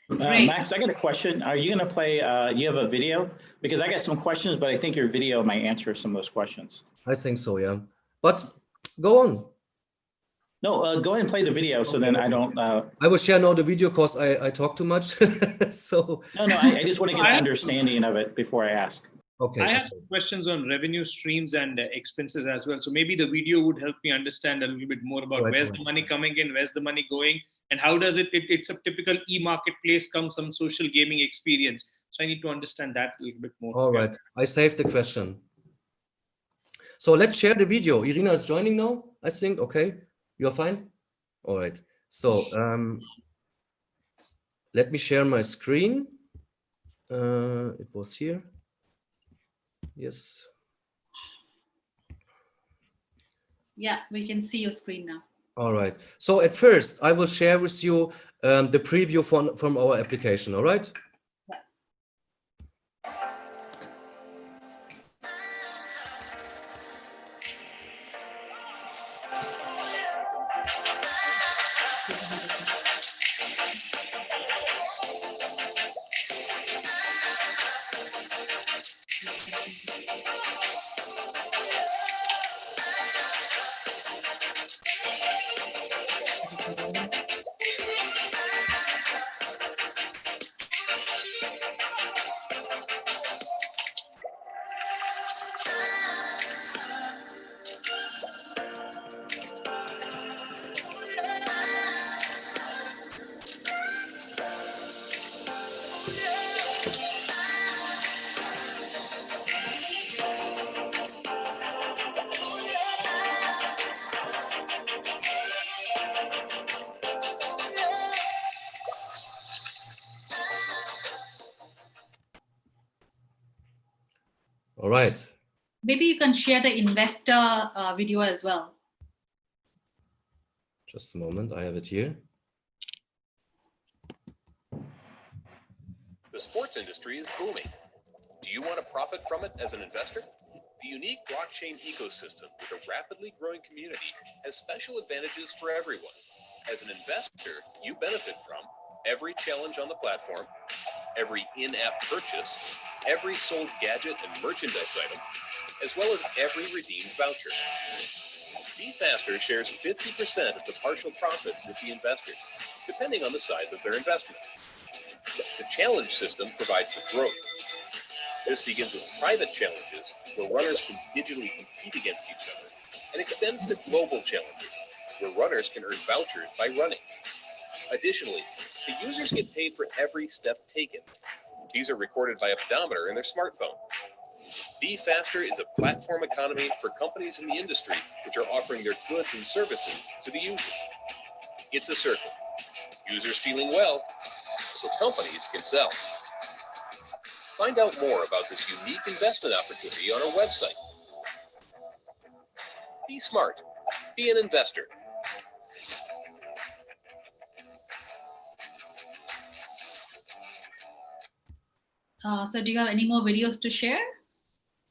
Great. Max, I got a question. Are you going to play, you have a video? Because I got some questions, but I think your video might answer some of those questions. I think so, yeah. But go on. No, go ahead and play the video so then I don't... I will share now the video because I talk too much. So No, I just want to get an understanding of it before I ask. Okay. I have questions on revenue streams and expenses as well. So maybe the video would help me understand a little bit more about where's the money coming in, where's the money going, and how does it's a typical e-marketplace come some social gaming experience. So I need to understand that a little bit more. All right, I saved the question. So let's share the video. Irina is joining now, I think. Okay, you're fine? All right. So let me share my screen. It was here. Yes. Yeah, we can see your screen now. All right. So at first, I will share with you the preview from our application. All right. All right. Maybe you can share the investor video as well. Just a moment, I have it here. The sports industry is booming. Do you want to profit from it as an investor? The unique blockchain ecosystem with a rapidly growing community has special advantages for everyone. As an investor, you benefit from every challenge on the platform, every in-app purchase, every sold gadget and merchandise item, as well as every redeemed voucher. BeFaster shares 50% of the partial profits with the investor, depending on the size of their investment. The challenge system provides the growth. This begins with private challenges, where runners can digitally compete against each other, and extends to global challenges, where runners can earn vouchers by running. Additionally, the users get paid for every step taken. These are recorded by a pedometer in their smartphone. BeFaster is a platform economy for companies in the industry which are offering their goods and services to the users. It's a circle. Users feeling well, so companies can sell. Find out more about this unique investment opportunity on our website. Be smart. Be an investor. So do you have any more videos to share?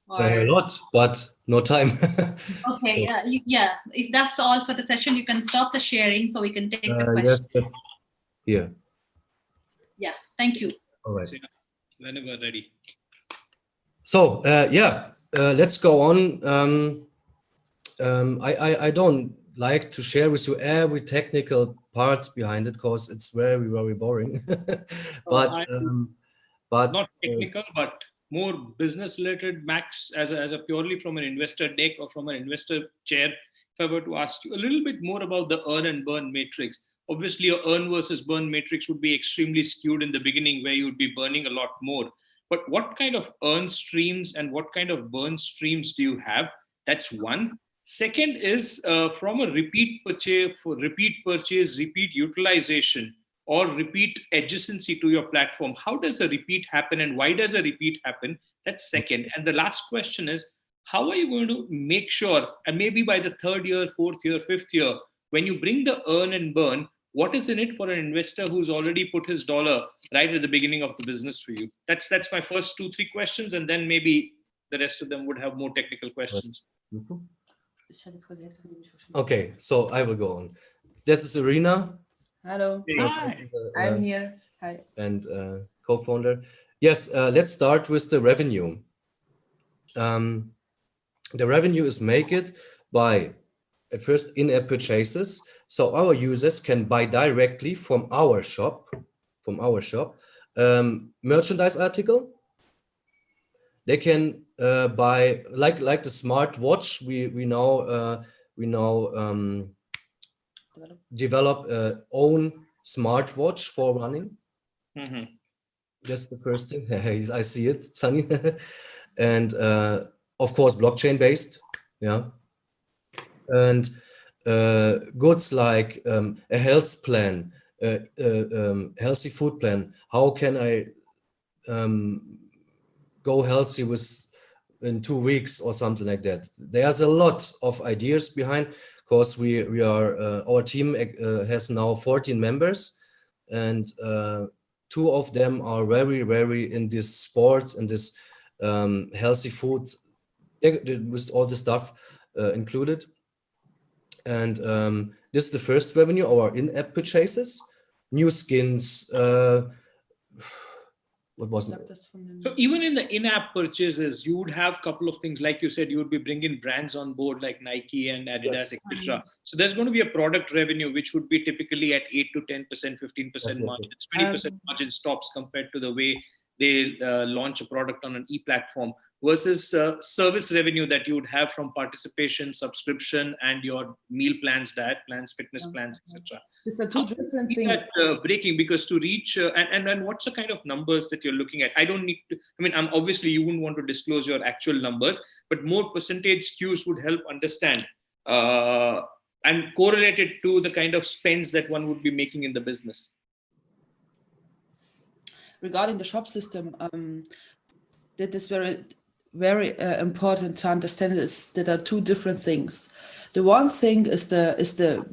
A lot, but no time. Okay, yeah. If that's all for the session, you can stop the sharing so we can take the questions. Yes. Yeah. Yeah, thank you. All right. Whenever ready. So let's go on. I don't like to share with you every technical parts behind it because it's very, very boring. But not technical, but more business related. Max, as a purely from an investor deck or from an investor chair, if I were to ask you a little bit more about the earn and burn matrix. Obviously, your earn versus burn matrix would be extremely skewed in the beginning, where you would be burning a lot more. But what kind of earn streams and what kind of burn streams do you have? That's one. Second is from a repeat purchase, repeat utilization, or repeat adjacency to your platform. How does a repeat happen and why does a repeat happen? That's second. And the last question is, how are you going to make sure, and maybe by the third year, fourth year, fifth year, when you bring the earn and burn, what is in it for an investor who's already put his dollar right at the beginning of the business for you? That's my first 2-3 questions, and then maybe the rest of them would have more technical questions. Okay, so I will go on. This is Irina. Hello. Hi. I'm here. Hi. And co-founder. Yes, let's start with the revenue. The revenue is made by at first in-app purchases. So our users can buy directly from our shop, merchandise article. They can buy like the smartwatch. We now develop own smartwatch for running. Mm-hmm. That's the first thing. I see it, Sonny. And of course, blockchain based. Yeah. And goods like a health plan, healthy food plan. How can I go healthy in 2 weeks or something like that? There's a lot of ideas behind. Of course, we are our team has now 14 members, and 2 of them are very in this sports and this healthy food with all the stuff included. And this is the first revenue, our in-app purchases, new skins. What was it? So even in the in-app purchases, you would have a couple of things, like you said, you would be bringing brands on board like Nike and Adidas, Yes. etc. So there's going to be a product revenue, which would be typically at 8 to 10%, 15% margins, 20% margin stops compared to the way they launch a product on an e-platform, versus service revenue that you would have from participation, subscription, and your meal plans, diet plans, fitness plans, etc. These are 2 different things. Breaking, because to reach and what's the kind of numbers that you're looking at? I don't need to. I mean, obviously you wouldn't want to disclose your actual numbers, but more percentage skews would help understand and correlate it to the kind of spends that one would be making in the business. Regarding the shop system, that is very important to understand is that there are 2 different things. The one thing is the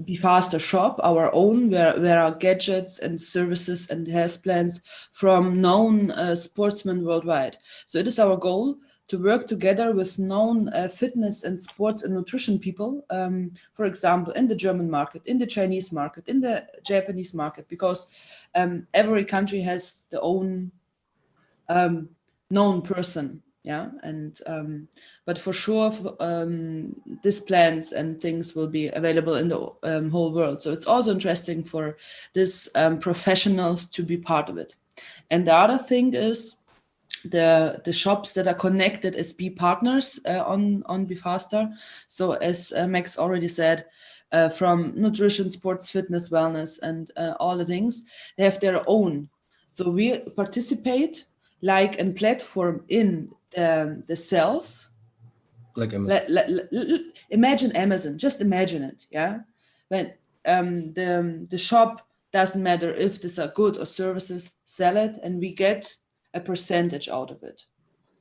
BeFaster shop, our own, where our gadgets and services and health plans from known sportsmen worldwide. So it is our goal to work together with known fitness and sports and nutrition people, for example, in the German market, in the Chinese market, in the Japanese market, because every country has the own known person. Yeah, and but for sure, these plans and things will be available in the whole world. So it's also interesting for these professionals to be part of it. And the other thing is the shops that are connected as B partners on BeFaster. So as Max already said, from nutrition, sports, fitness, wellness, and all the things, they have their own. So we participate like a platform in the cells. Like Amazon. Imagine Amazon, just imagine it, yeah? When the shop, doesn't matter if these are good or services, sell it, and we get a percentage out of it.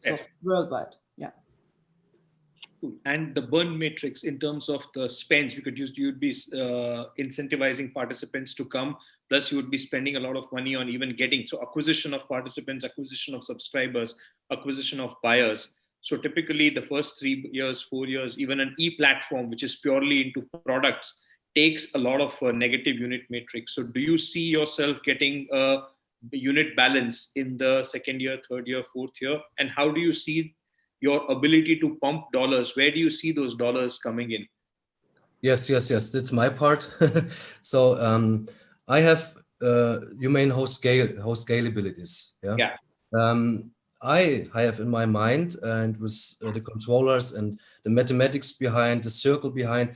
So worldwide, yeah. And the burn matrix in terms of the spends, because you'd be incentivizing participants to come, plus you would be spending a lot of money on even getting, so acquisition of participants, acquisition of subscribers, acquisition of buyers. So typically the first 3 years, 4 years, even an e-platform, which is purely into products, takes a lot of negative unit matrix. So do you see yourself getting a unit balance in the second year, third year, fourth year? And how do you see your ability to pump dollars? Where do you see those dollars coming in? Yes, that's my part. So I have you mean host scalabilities, yeah? I have in my mind, and with the controllers and the mathematics behind, the circle behind,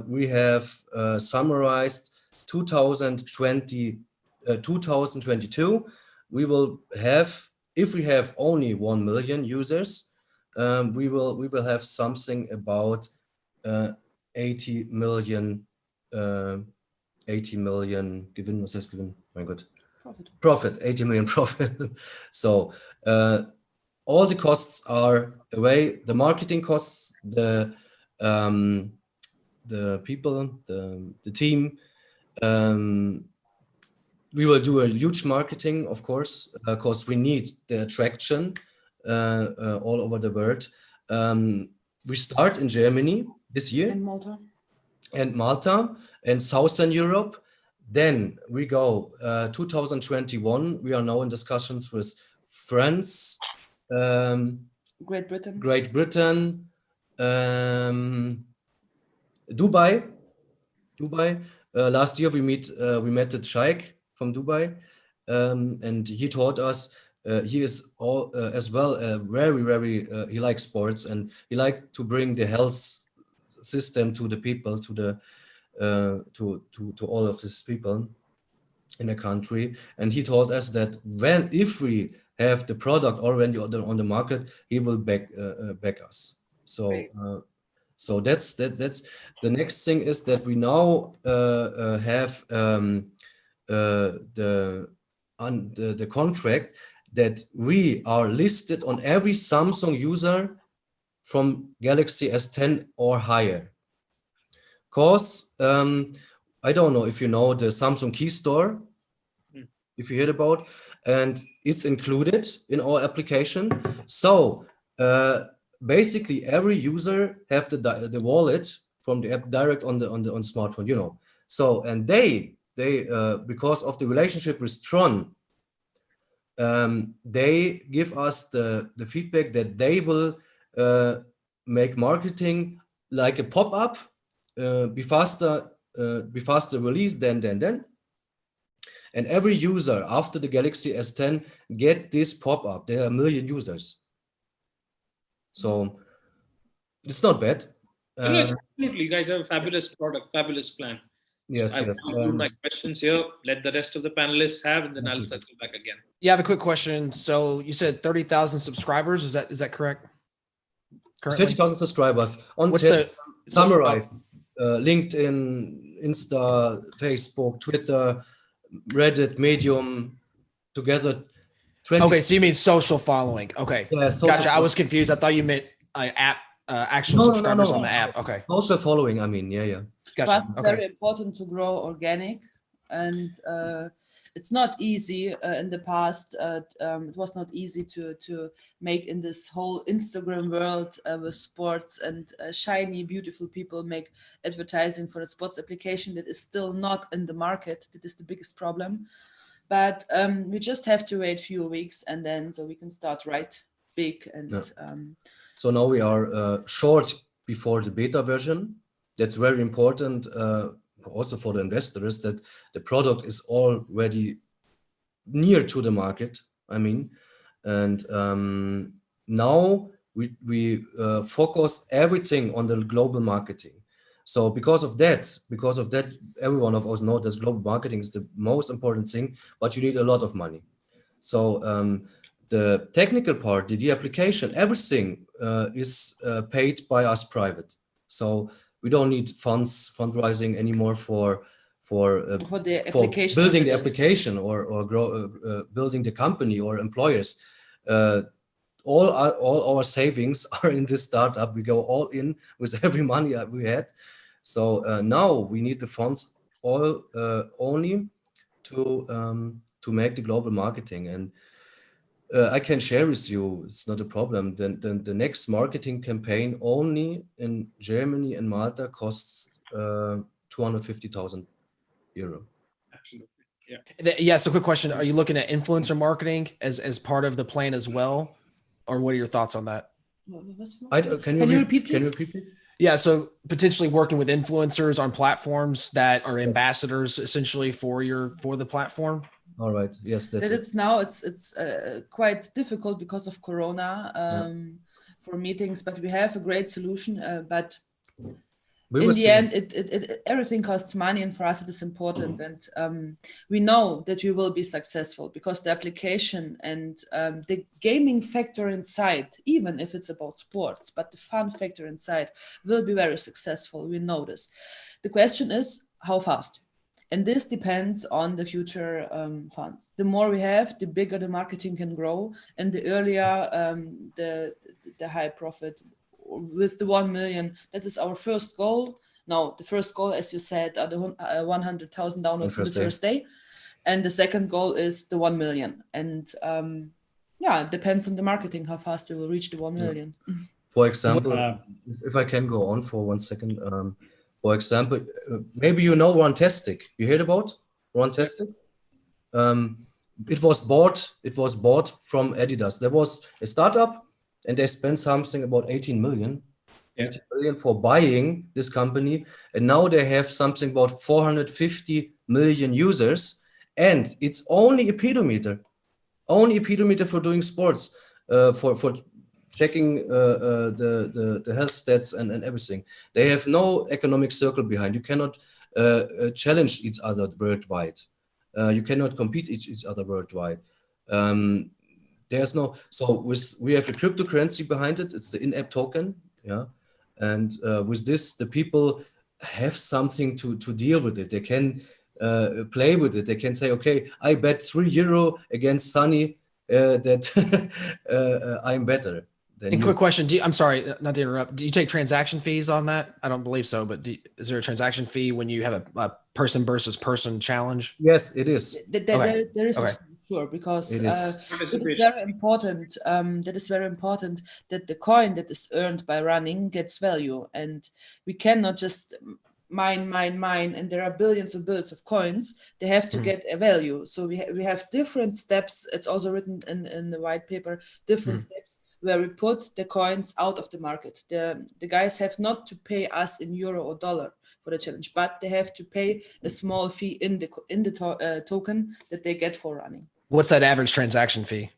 we have summarized 2022. We will have, if we have only 1 million users, we will have something about 80 million Gewinn, my God. Profit, 80 million profit. So all the costs are away, the marketing costs, the people, the team. We will do a huge marketing, of course, because we need the attraction all over the world. We start in Germany this year And Malta. and Malta and Southern Europe. Then we go 2021. We are now in discussions with France, Great Britain. Great Britain, Dubai. Last year we met the Sheikh from Dubai, and he told us he is all as well very he likes sports and he like to bring the health system to the people, to the to all of these people in the country. And he told us that if we have the product already on the market, he will back us. So Right. so that's the next thing is that we now have the contract that we are listed on every Samsung user from Galaxy S10 or higher. Cause I don't know if you know the Samsung Key Store, if you heard about, and it's included in our application. So basically every user have the wallet from the app direct on the smartphone, you know. So and they because of the relationship with Tron, they give us the feedback that they will make marketing like a pop-up, BeFaster release, then. And every user after the Galaxy S10 get this pop-up. There are 1 million users. So it's not bad. No, it's absolutely. You guys have a fabulous product, fabulous plan. Yes, I yes. will do my questions here. Let the rest of the panelists have, and then I'll circle back again. Yeah, I have a quick question. So you said 30,000 subscribers. Is that correct? Currently? 30,000 subscribers. On What's the summarize? LinkedIn, Insta, Facebook, Twitter, Reddit, Medium, together 20. Okay, so you mean social following. Okay. Yeah, social Gotcha. I was confused. I thought you meant app, actual subscribers on the app. Okay. Social following, I mean, yeah. For Gotcha. us, it's Okay. very important to grow organic, and it's not easy. In the past, it was not easy to make in this whole Instagram world with sports and shiny, beautiful people make advertising for a sports application that is still not in the market. That is the biggest problem. But we just have to wait a few weeks, and then so we can start right big. And so now we are short before the beta version. That's very important also for the investors, that the product is already near to the market. I mean, and now we focus everything on the global marketing. So because of that, every one of us knows that global marketing is the most important thing, but you need a lot of money. So the technical part, the application, everything is paid by us private. So we don't need fundraising anymore for building the application or building the company or employers. All our savings are in this startup. We go all in with every money we had. So now we need the funds all only to make the global marketing. And I can share with you, it's not a problem. The next marketing campaign only in Germany and Malta costs 250,000 euro. Absolutely. Yeah. Yeah. So quick question. Are you looking at influencer marketing as part of the plan as well? Or what are your thoughts on that? Can you repeat, please? Yeah, so potentially working with influencers on platforms that are ambassadors essentially for the platform. All right. Yes, that's it. It's quite difficult because of Corona for meetings, but we have a great solution. But in the end, it everything costs money, and for us it is important. And we know that we will be successful because the application and the gaming factor inside, even if it's about sports, but the fun factor inside will be very successful. We know this. The question is how fast. And this depends on the future funds. The more we have, the bigger the marketing can grow, and the earlier the high profit. With the 1 million, that is our first goal. No, the first goal, as you said, are the 100,000 downloads for the first day. And the second goal is the 1 million. And it depends on the marketing, how fast we will reach the 1 million. For example, if I can go on for 1 second. For example, maybe you know Runtastic. You heard about Runtastic? It was bought from Adidas. There was a startup, and they spent something about 18 million for buying this company, and now they have something about 450 million users, and it's only a pedometer for doing sports, for checking the health stats and everything. They have no economic circle behind. You cannot challenge each other worldwide. You cannot compete each other worldwide. There's no, we have a cryptocurrency behind it. It's the in-app token, and with this, the people have something to deal with it. They can play with it. They can say, okay, I bet €3 against Sonny that I'm better. And quick question, I'm sorry, not to interrupt. Do you take transaction fees on that? I don't believe so, but is there a transaction fee when you have a person versus person challenge? Yes, it is. There is sure, because it is very important. That is very important that the coin that is earned by running gets value, and we cannot just mine, and there are billions of coins. They have to get a value. So we have different steps. It's also written in the white paper, different steps where we put the coins out of the market. The guys have not to pay us in euro or dollar for the challenge, but they have to pay a small fee in the token that they get for running. What's that average transaction fee?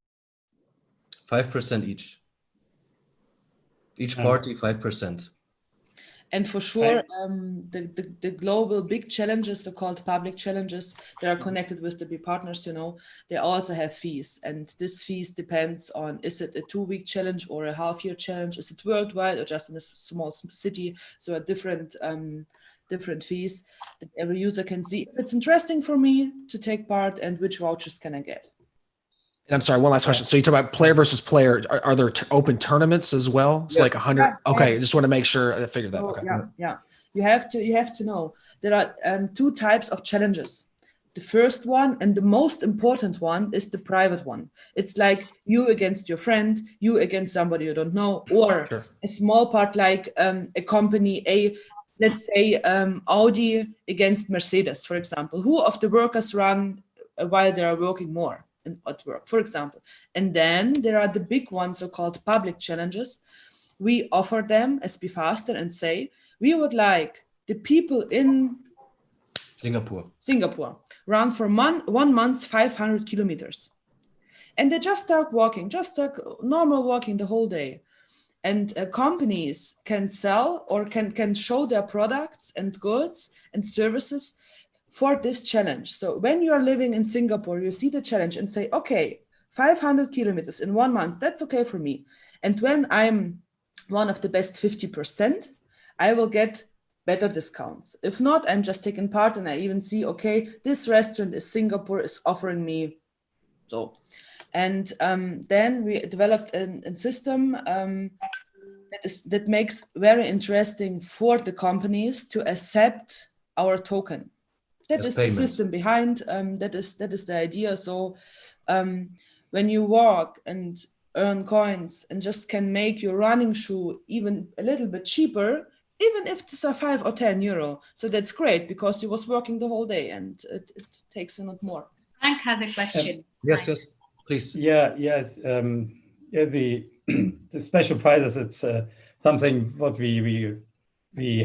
5% each. Each party 5%. And for sure, the global big challenges, they're called public challenges, that are connected with the big partners, they also have fees. And this fees depends on, is it a 2-week challenge or a half-year challenge? Is it worldwide or just in a small city? So a different fees that every user can see if it's interesting for me to take part and which vouchers can I get. And I'm sorry, one last question. So you talk about player versus player. Are there open tournaments as well? It's like 100. Yeah, okay, I just want to make sure I figured that. So, okay. Yeah. You have to know there are 2 types of challenges. The first one and the most important one is the private one. It's like you against your friend, you against somebody you don't know, or a small part like a company, let's say Audi against Mercedes, for example. Who of the workers run while they are working more at work, for example. And then there are the big ones, so-called public challenges. We offer them as BeFaster and say, we would like the people in Singapore run for 1 month 500 kilometers. And they just start walking, normal walking the whole day. And companies can sell or can show their products and goods and services for this challenge. So when you are living in Singapore, you see the challenge and say, okay, 500 kilometers in 1 month, that's okay for me. And when I'm one of the best 50%, I will get better discounts. If not, I'm just taking part and I even see, okay, this restaurant in Singapore is offering me so. And then we developed a system that makes very interesting for the companies to accept our token. That is the system behind. That is the idea. So when you walk and earn coins and just can make your running shoe even a little bit cheaper, even if it's a 5 or 10 euro. So that's great because you was working the whole day and it takes a lot more. Frank has a question. Yes, please. The special prizes, it's something what we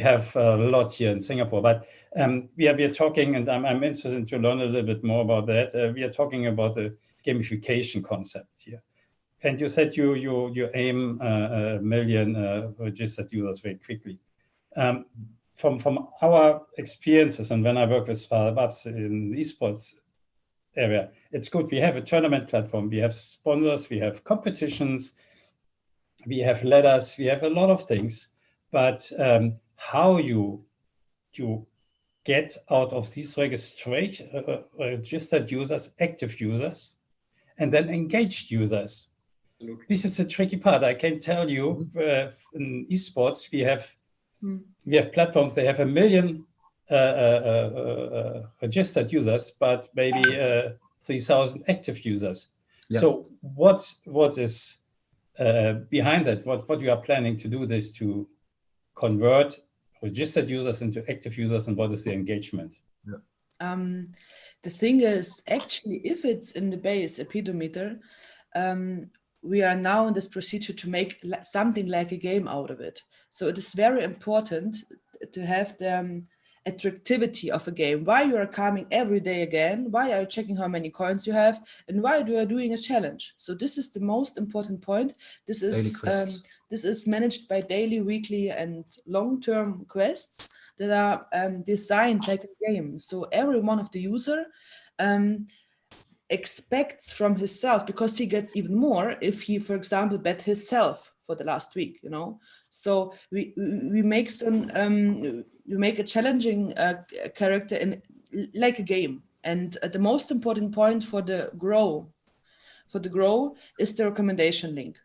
have a lot here in Singapore, but we are talking, and I'm interested to learn a little bit more about that. We are talking about the gamification concept here. And you said you aim 1 million registered users very quickly. From our experiences, and when I work with startups in the esports area, it's good. We have a tournament platform, we have sponsors, we have competitions, we have letters, we have a lot of things. But how you get out of these registered users, active users, and then engaged users. This is the tricky part. I can tell you, in esports, we have platforms. They have 1 million registered users, but maybe 3,000 active users. Yeah. So what is behind that? What you are planning to do this to convert registered users into active users, and what is the engagement? The thing is, actually, if it's in the base, a pedometer, we are now in this procedure to make something like a game out of it. So it is very important to have the attractivity of a game. Why you are coming every day again? Why are you checking how many coins you have? And why you are doing a challenge? So this is the most important point. This is managed by daily, weekly, and long-term quests that are designed like a game. So every one of the user expects from himself, because he gets even more if he, for example, bet himself for the last week, you know. So we make some we make a challenging character in like a game. And the most important point for the grow is the recommendation link.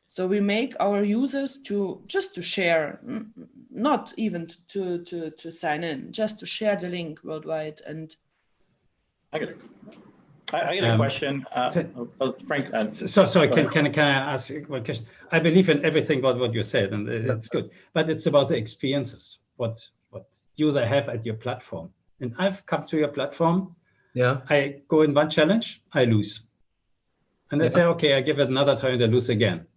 So we make our users to share, not even to sign in, just to share the link worldwide. And I get a question, Frank. Sorry, can I ask one question? I believe in everything what you said, and it's good. But it's about the experiences. What user have at your platform? And I've come to your platform. Yeah. I go in one challenge, I lose, and I say, okay, I give it another try, and I lose again.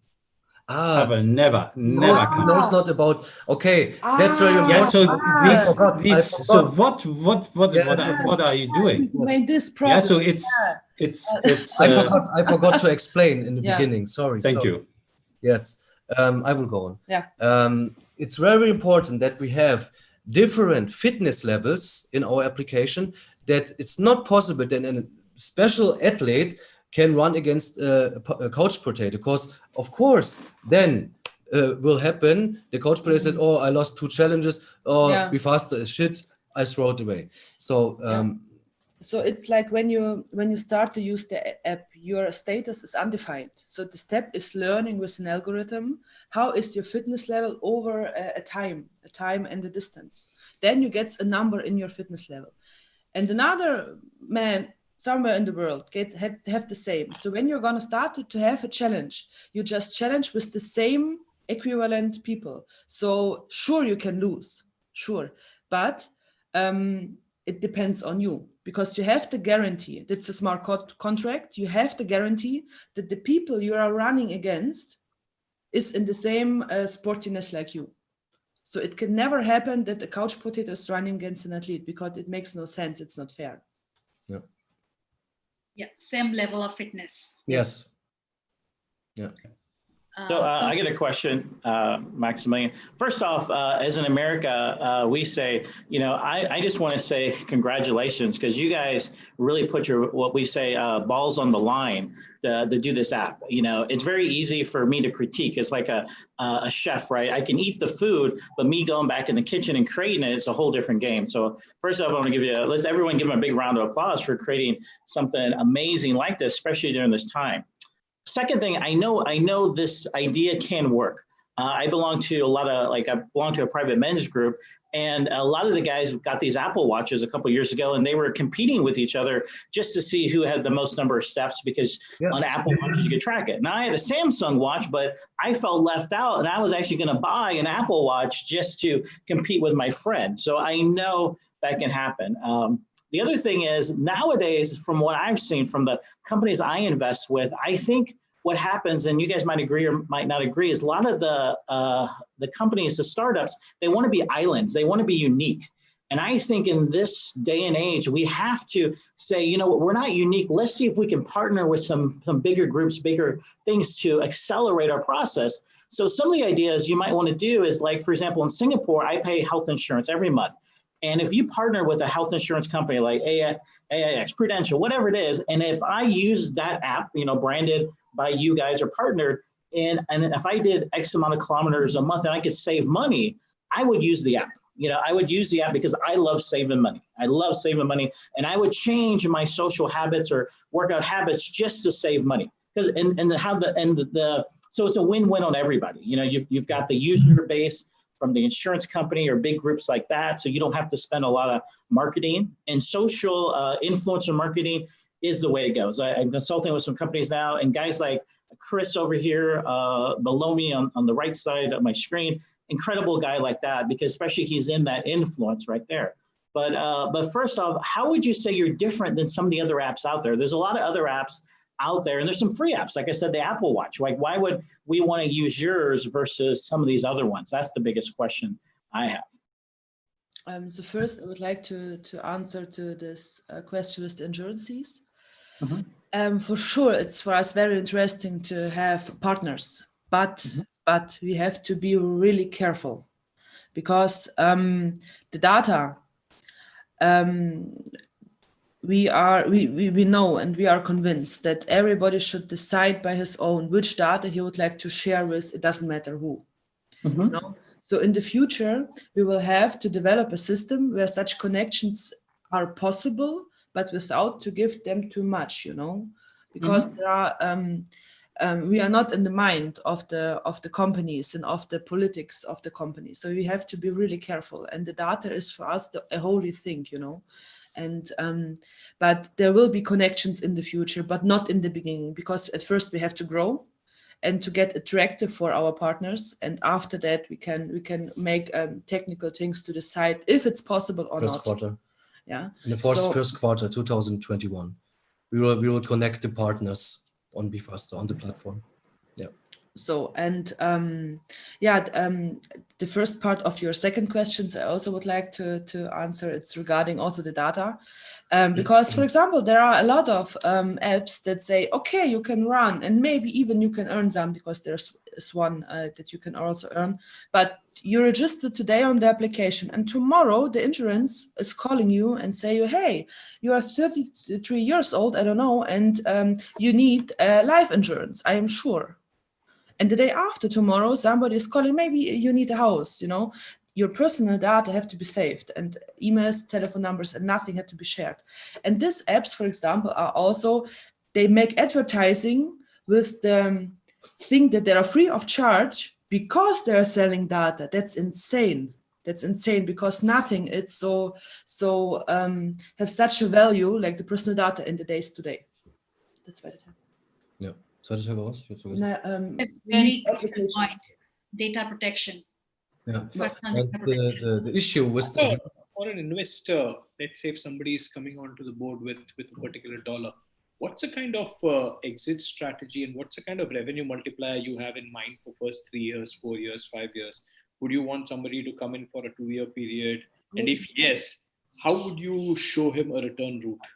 I will never come. No, it's not about. Okay, that's very important. Yeah, so what are you doing? Made this problem. Yeah, so it's. I forgot to explain in the beginning. Sorry. Thank you. Yes, I will go on. Yeah. It's very important that we have different fitness levels in our application. That it's not possible that a special athlete can run against a couch potato, because of course then will happen. The couch potato says, "Oh, I lost 2 challenges. Oh, BeFaster is shit. I throw it away." So so it's like when you start to use the app, your status is undefined. So the step is learning with an algorithm. How is your fitness level over a time and a distance? Then you get a number in your fitness level, and another man somewhere in the world have the same. So when you're gonna start to have a challenge, you just challenge with the same equivalent people. So sure, you can lose, sure, but it depends on you, because you have the guarantee. It's a smart contract. You have the guarantee that the people you are running against is in the same sportiness like you. So it can never happen that a couch potato is running against an athlete, because it makes no sense. It's not fair. Yeah. Yeah, same level of fitness. Yes. Yeah. So I get a question, Maximilian. First off, as in America, we say, I just want to say congratulations, because you guys really put your, what we say, balls on the line to do this app. It's very easy for me to critique. It's like a chef, right? I can eat the food, but me going back in the kitchen and creating it, it's a whole different game. So first off, I want to give you, let's everyone give them a big round of applause for creating something amazing like this, especially during this time. Second thing, I know this idea can work. I belong to a private men's group, and a lot of the guys got these Apple Watches a couple of years ago, and they were competing with each other just to see who had the most number of steps, because on Apple Watches you could track it. Now I had a Samsung watch, but I felt left out, and I was actually going to buy an Apple Watch just to compete with my friend. So I know that can happen. The other thing is, nowadays, from what I've seen from the companies I invest with, I think what happens, and you guys might agree or might not agree, is a lot of the companies, the startups, they want to be islands. They want to be unique. And I think in this day and age, we have to say, you know what, we're not unique. Let's see if we can partner with some bigger groups, bigger things to accelerate our process. So some of the ideas you might want to do is, like, for example, in Singapore, I pay health insurance every month. And if you partner with a health insurance company like AIX, Prudential, whatever it is, and if I use that app, branded by you guys or partnered, and if I did X amount of kilometers a month and I could save money, I would use the app. I would use the app because I love saving money. I love saving money, and I would change my social habits or workout habits just to save money. Because so it's a win-win on everybody. You've got the user base from the insurance company or big groups like that, so you don't have to spend a lot of marketing. And social influencer marketing is the way it goes. I'm consulting with some companies now, and guys like Cris over here below me on the right side of my screen, incredible guy like that, because especially he's in that influence right there. But first off, how would you say you're different than some of the other apps out there? There's a lot of other apps out there, and there's some free apps. Like I said, the Apple Watch. Like, why would we want to use yours versus some of these other ones? That's the biggest question I have. So first, I would like to answer to this question with the insurances. For sure, it's for us very interesting to have partners, but we have to be really careful, because the data we know, and we are convinced that everybody should decide by his own which data he would like to share with. It doesn't matter who. So in the future, we will have to develop a system where such connections are possible, but without to give them too much, because there are we are not in the mind of the companies and of the politics of the company. So we have to be really careful, and the data is for us a holy thing, And but there will be connections in the future, but not in the beginning, because at first we have to grow and to get attractive for our partners, and after that we can make technical things to decide if it's possible or not. First quarter. Yeah. In the first quarter 2021, we will connect the partners on BeFaster on the platform. Yeah. So, and the first part of your second questions, I also would like to answer. It's regarding also the data. Because, for example, there are a lot of apps that say, okay, you can run, and maybe even you can earn some, because there's one that you can also earn, but you register today on the application, and tomorrow the insurance is calling you and say, hey, you are 33 years old, I don't know, and you need life insurance, I am sure. And the day after tomorrow, somebody is calling, maybe you need a house, Your personal data have to be saved, and emails, telephone numbers, and nothing had to be shared. And these apps, for example, are also, they make advertising with the thing that they are free of charge because they are selling data. That's insane. That's insane, because nothing it's so has such a value like the personal data in the days today. That's what it happened. Yeah. So das was? It's very crucial point. Data protection. Yeah. And the issue with for an investor, let's say if somebody is coming onto the board with a particular dollar, what's the kind of exit strategy, and what's the kind of revenue multiplier you have in mind for first 3 years, 4 years, 5 years? Would you want somebody to come in for a 2-year period? And if yes, how would you show him a return route?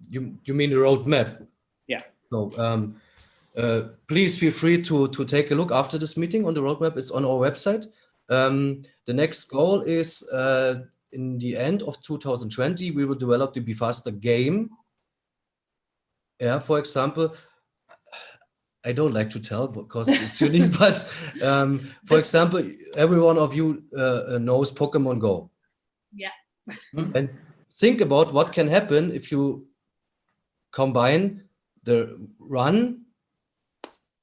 You mean the roadmap? Yeah. So please feel free to take a look after this meeting on the roadmap. It's on our website. The next goal is in the end of 2020, we will develop the BeFaster game. Yeah, for example, I don't like to tell because it's unique, but for example, every one of you knows Pokemon Go. Yeah. And think about what can happen if you combine the run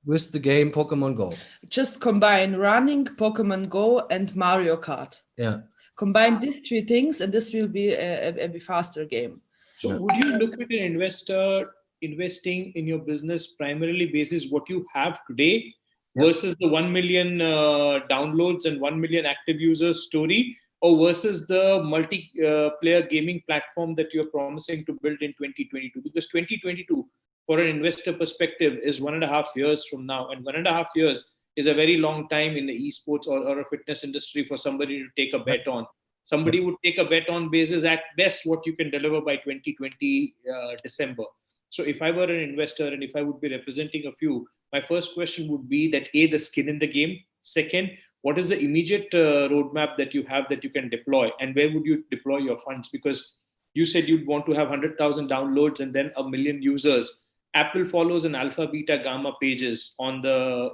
with the game Pokemon Go. Just combine running, Pokemon Go, and Mario Kart. Yeah. Combine these 3 things, and this will be a BeFaster game. So would you look at an investor investing in your business primarily basis what you have today versus the 1 million downloads and 1 million active users story, or versus the multi-player gaming platform that you're promising to build in 2022? Because 2022, for an investor perspective, is 1.5 years from now. And 1.5 years is a very long time in the esports or a fitness industry for somebody to take a bet on. Somebody would take a bet on basis at best what you can deliver by 2020 December. So if I were an investor and if I would be representing a few, my first question would be that A, the skin in the game. Second, what is the immediate roadmap that you have that you can deploy, and where would you deploy your funds? Because you said you'd want to have 100,000 downloads and then 1 million users. Apple follows an alpha, beta, gamma pages on the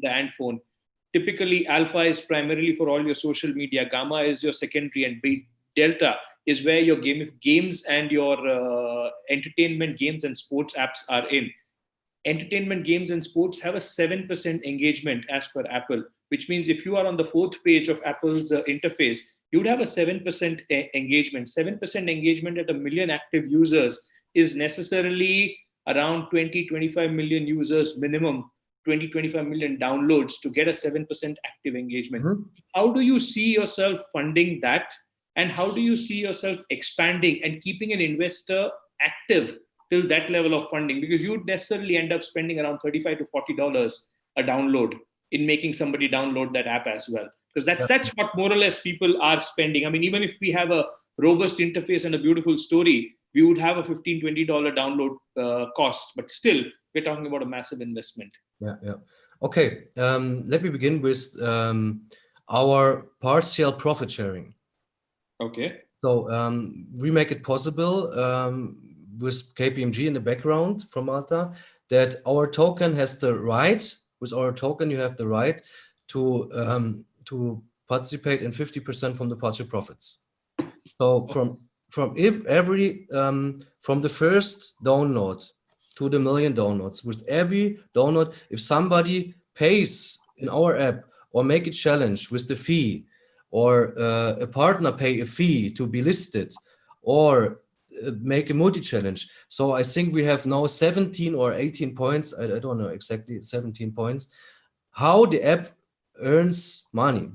Ant phone. Typically, alpha is primarily for all your social media, gamma is your secondary, and delta is where your games and your entertainment games and sports apps are in. Entertainment games and sports have a 7% engagement as per Apple, which means if you are on the 4th page of Apple's interface, you would have a 7% engagement. 7% engagement at 1 million active users is necessarily around 20-25 million users minimum, 20-25 million downloads to get a 7% active engagement. Mm-hmm. How do you see yourself funding that? And how do you see yourself expanding and keeping an investor active till that level of funding? Because you would necessarily end up spending around $35 to $40 a download in making somebody download that app as well. Because that's what more or less people are spending. I mean, even if we have a robust interface and a beautiful story, we would have a $15, $20 download cost. But still, we're talking about a massive investment. Yeah. Okay, let me begin with our partial profit sharing. Okay. So we make it possible with KPMG in the background from Malta that our token has the right. With our token, you have the right to participate in 50% from the partial profits. So from the first download to the 1 million downloads, with every download, if somebody pays in our app or make a challenge with the fee, or a partner pay a fee to be listed, or make a multi-challenge. So I think we have now 17 or 18 points, I don't know exactly, 17 points, how the app earns money.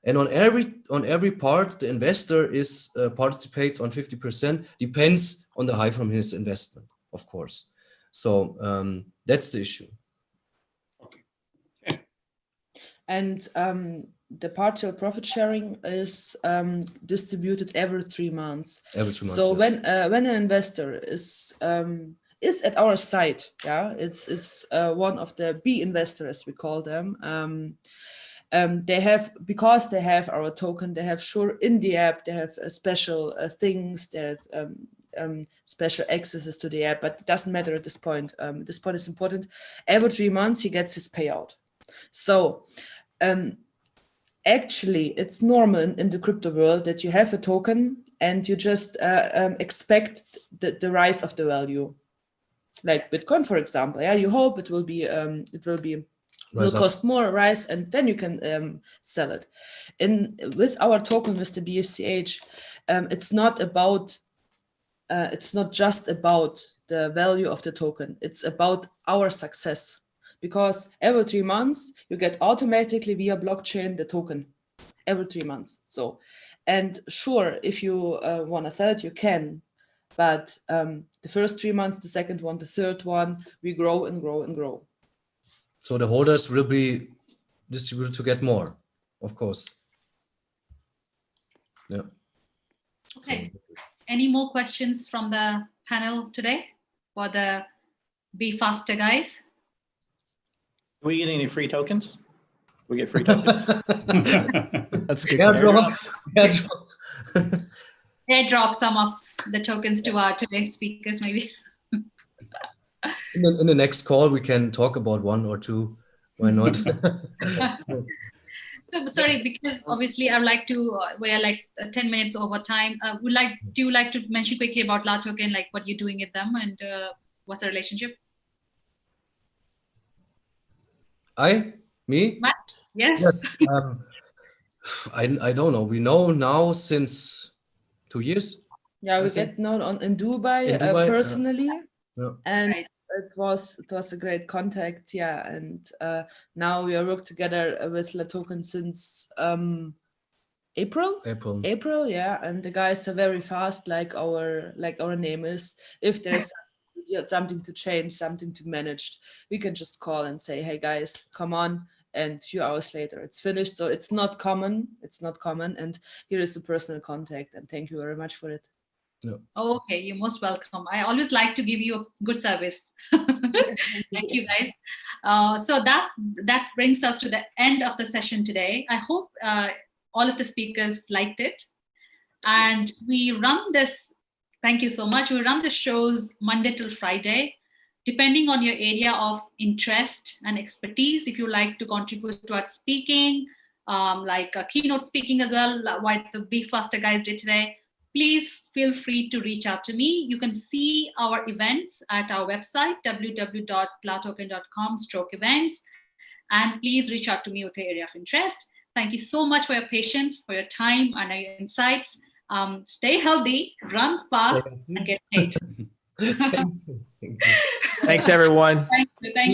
And on every part, the investor participates on 50%, depends on the height from his investment, of course. So that's the issue. Okay. And the partial profit sharing is distributed every 3 months. Every 3 months. So yes. when an investor is at our site, it's one of the B investors, we call them. They have, because they have our token, they have in the app, they have special things, they have special accesses to the app, but it doesn't matter at this point. This point is important. Every 3 months he gets his payout. So actually, it's normal in the crypto world that you have a token and you just expect the rise of the value. Like Bitcoin, for example, you hope it will cost more, rise, and then you can sell it. With our token, with the BFCH, it's not just about the value of the token. It's about our success. Because every 3 months, you get automatically via blockchain the token every 3 months. So, and sure, if you want to sell it, you can. But the first 3 months, the second one, the third one, we grow and grow and grow. So the holders will be distributed to get more, of course. Yeah. Okay. So, any more questions from the panel today for the BeFaster guys? Do we get any free tokens? We get free tokens. That's good. Airdrop some of the tokens to our today's speakers, maybe. In the next call, we can talk about 1 or 2. Why not? So sorry, because obviously I would like to, we're like 10 minutes over time. Do you like to mention quickly about LATOKEN, like what you're doing with them and what's the relationship? Me? What? Yes. I don't know. We know now since 2 years. Yeah, we get known in Dubai personally, and it was a great contact. Yeah, and now we are working together with LATOKEN since April. Yeah, and the guys are very fast, like our name is. If there's something to change, something to manage, we can just call and say, hey guys, come on, and a few hours later it's finished. So it's not common, and here is the personal contact, and thank you very much for it. Oh, okay, you're most welcome. I always like to give you a good service. Thank you guys. So that brings us to the end of the session today. I hope all of the speakers liked it, and we run this. Thank you so much. We run the shows Monday till Friday, depending on your area of interest and expertise, if you like to contribute towards speaking, like keynote speaking as well, like the BeFaster guys did today, please feel free to reach out to me. You can see our events at our website, www.latoken.com/events. And please reach out to me with your area of interest. Thank you so much for your patience, for your time, and your insights. Stay healthy, run fast, and get paid. Thank you. Thanks, everyone. Thank you.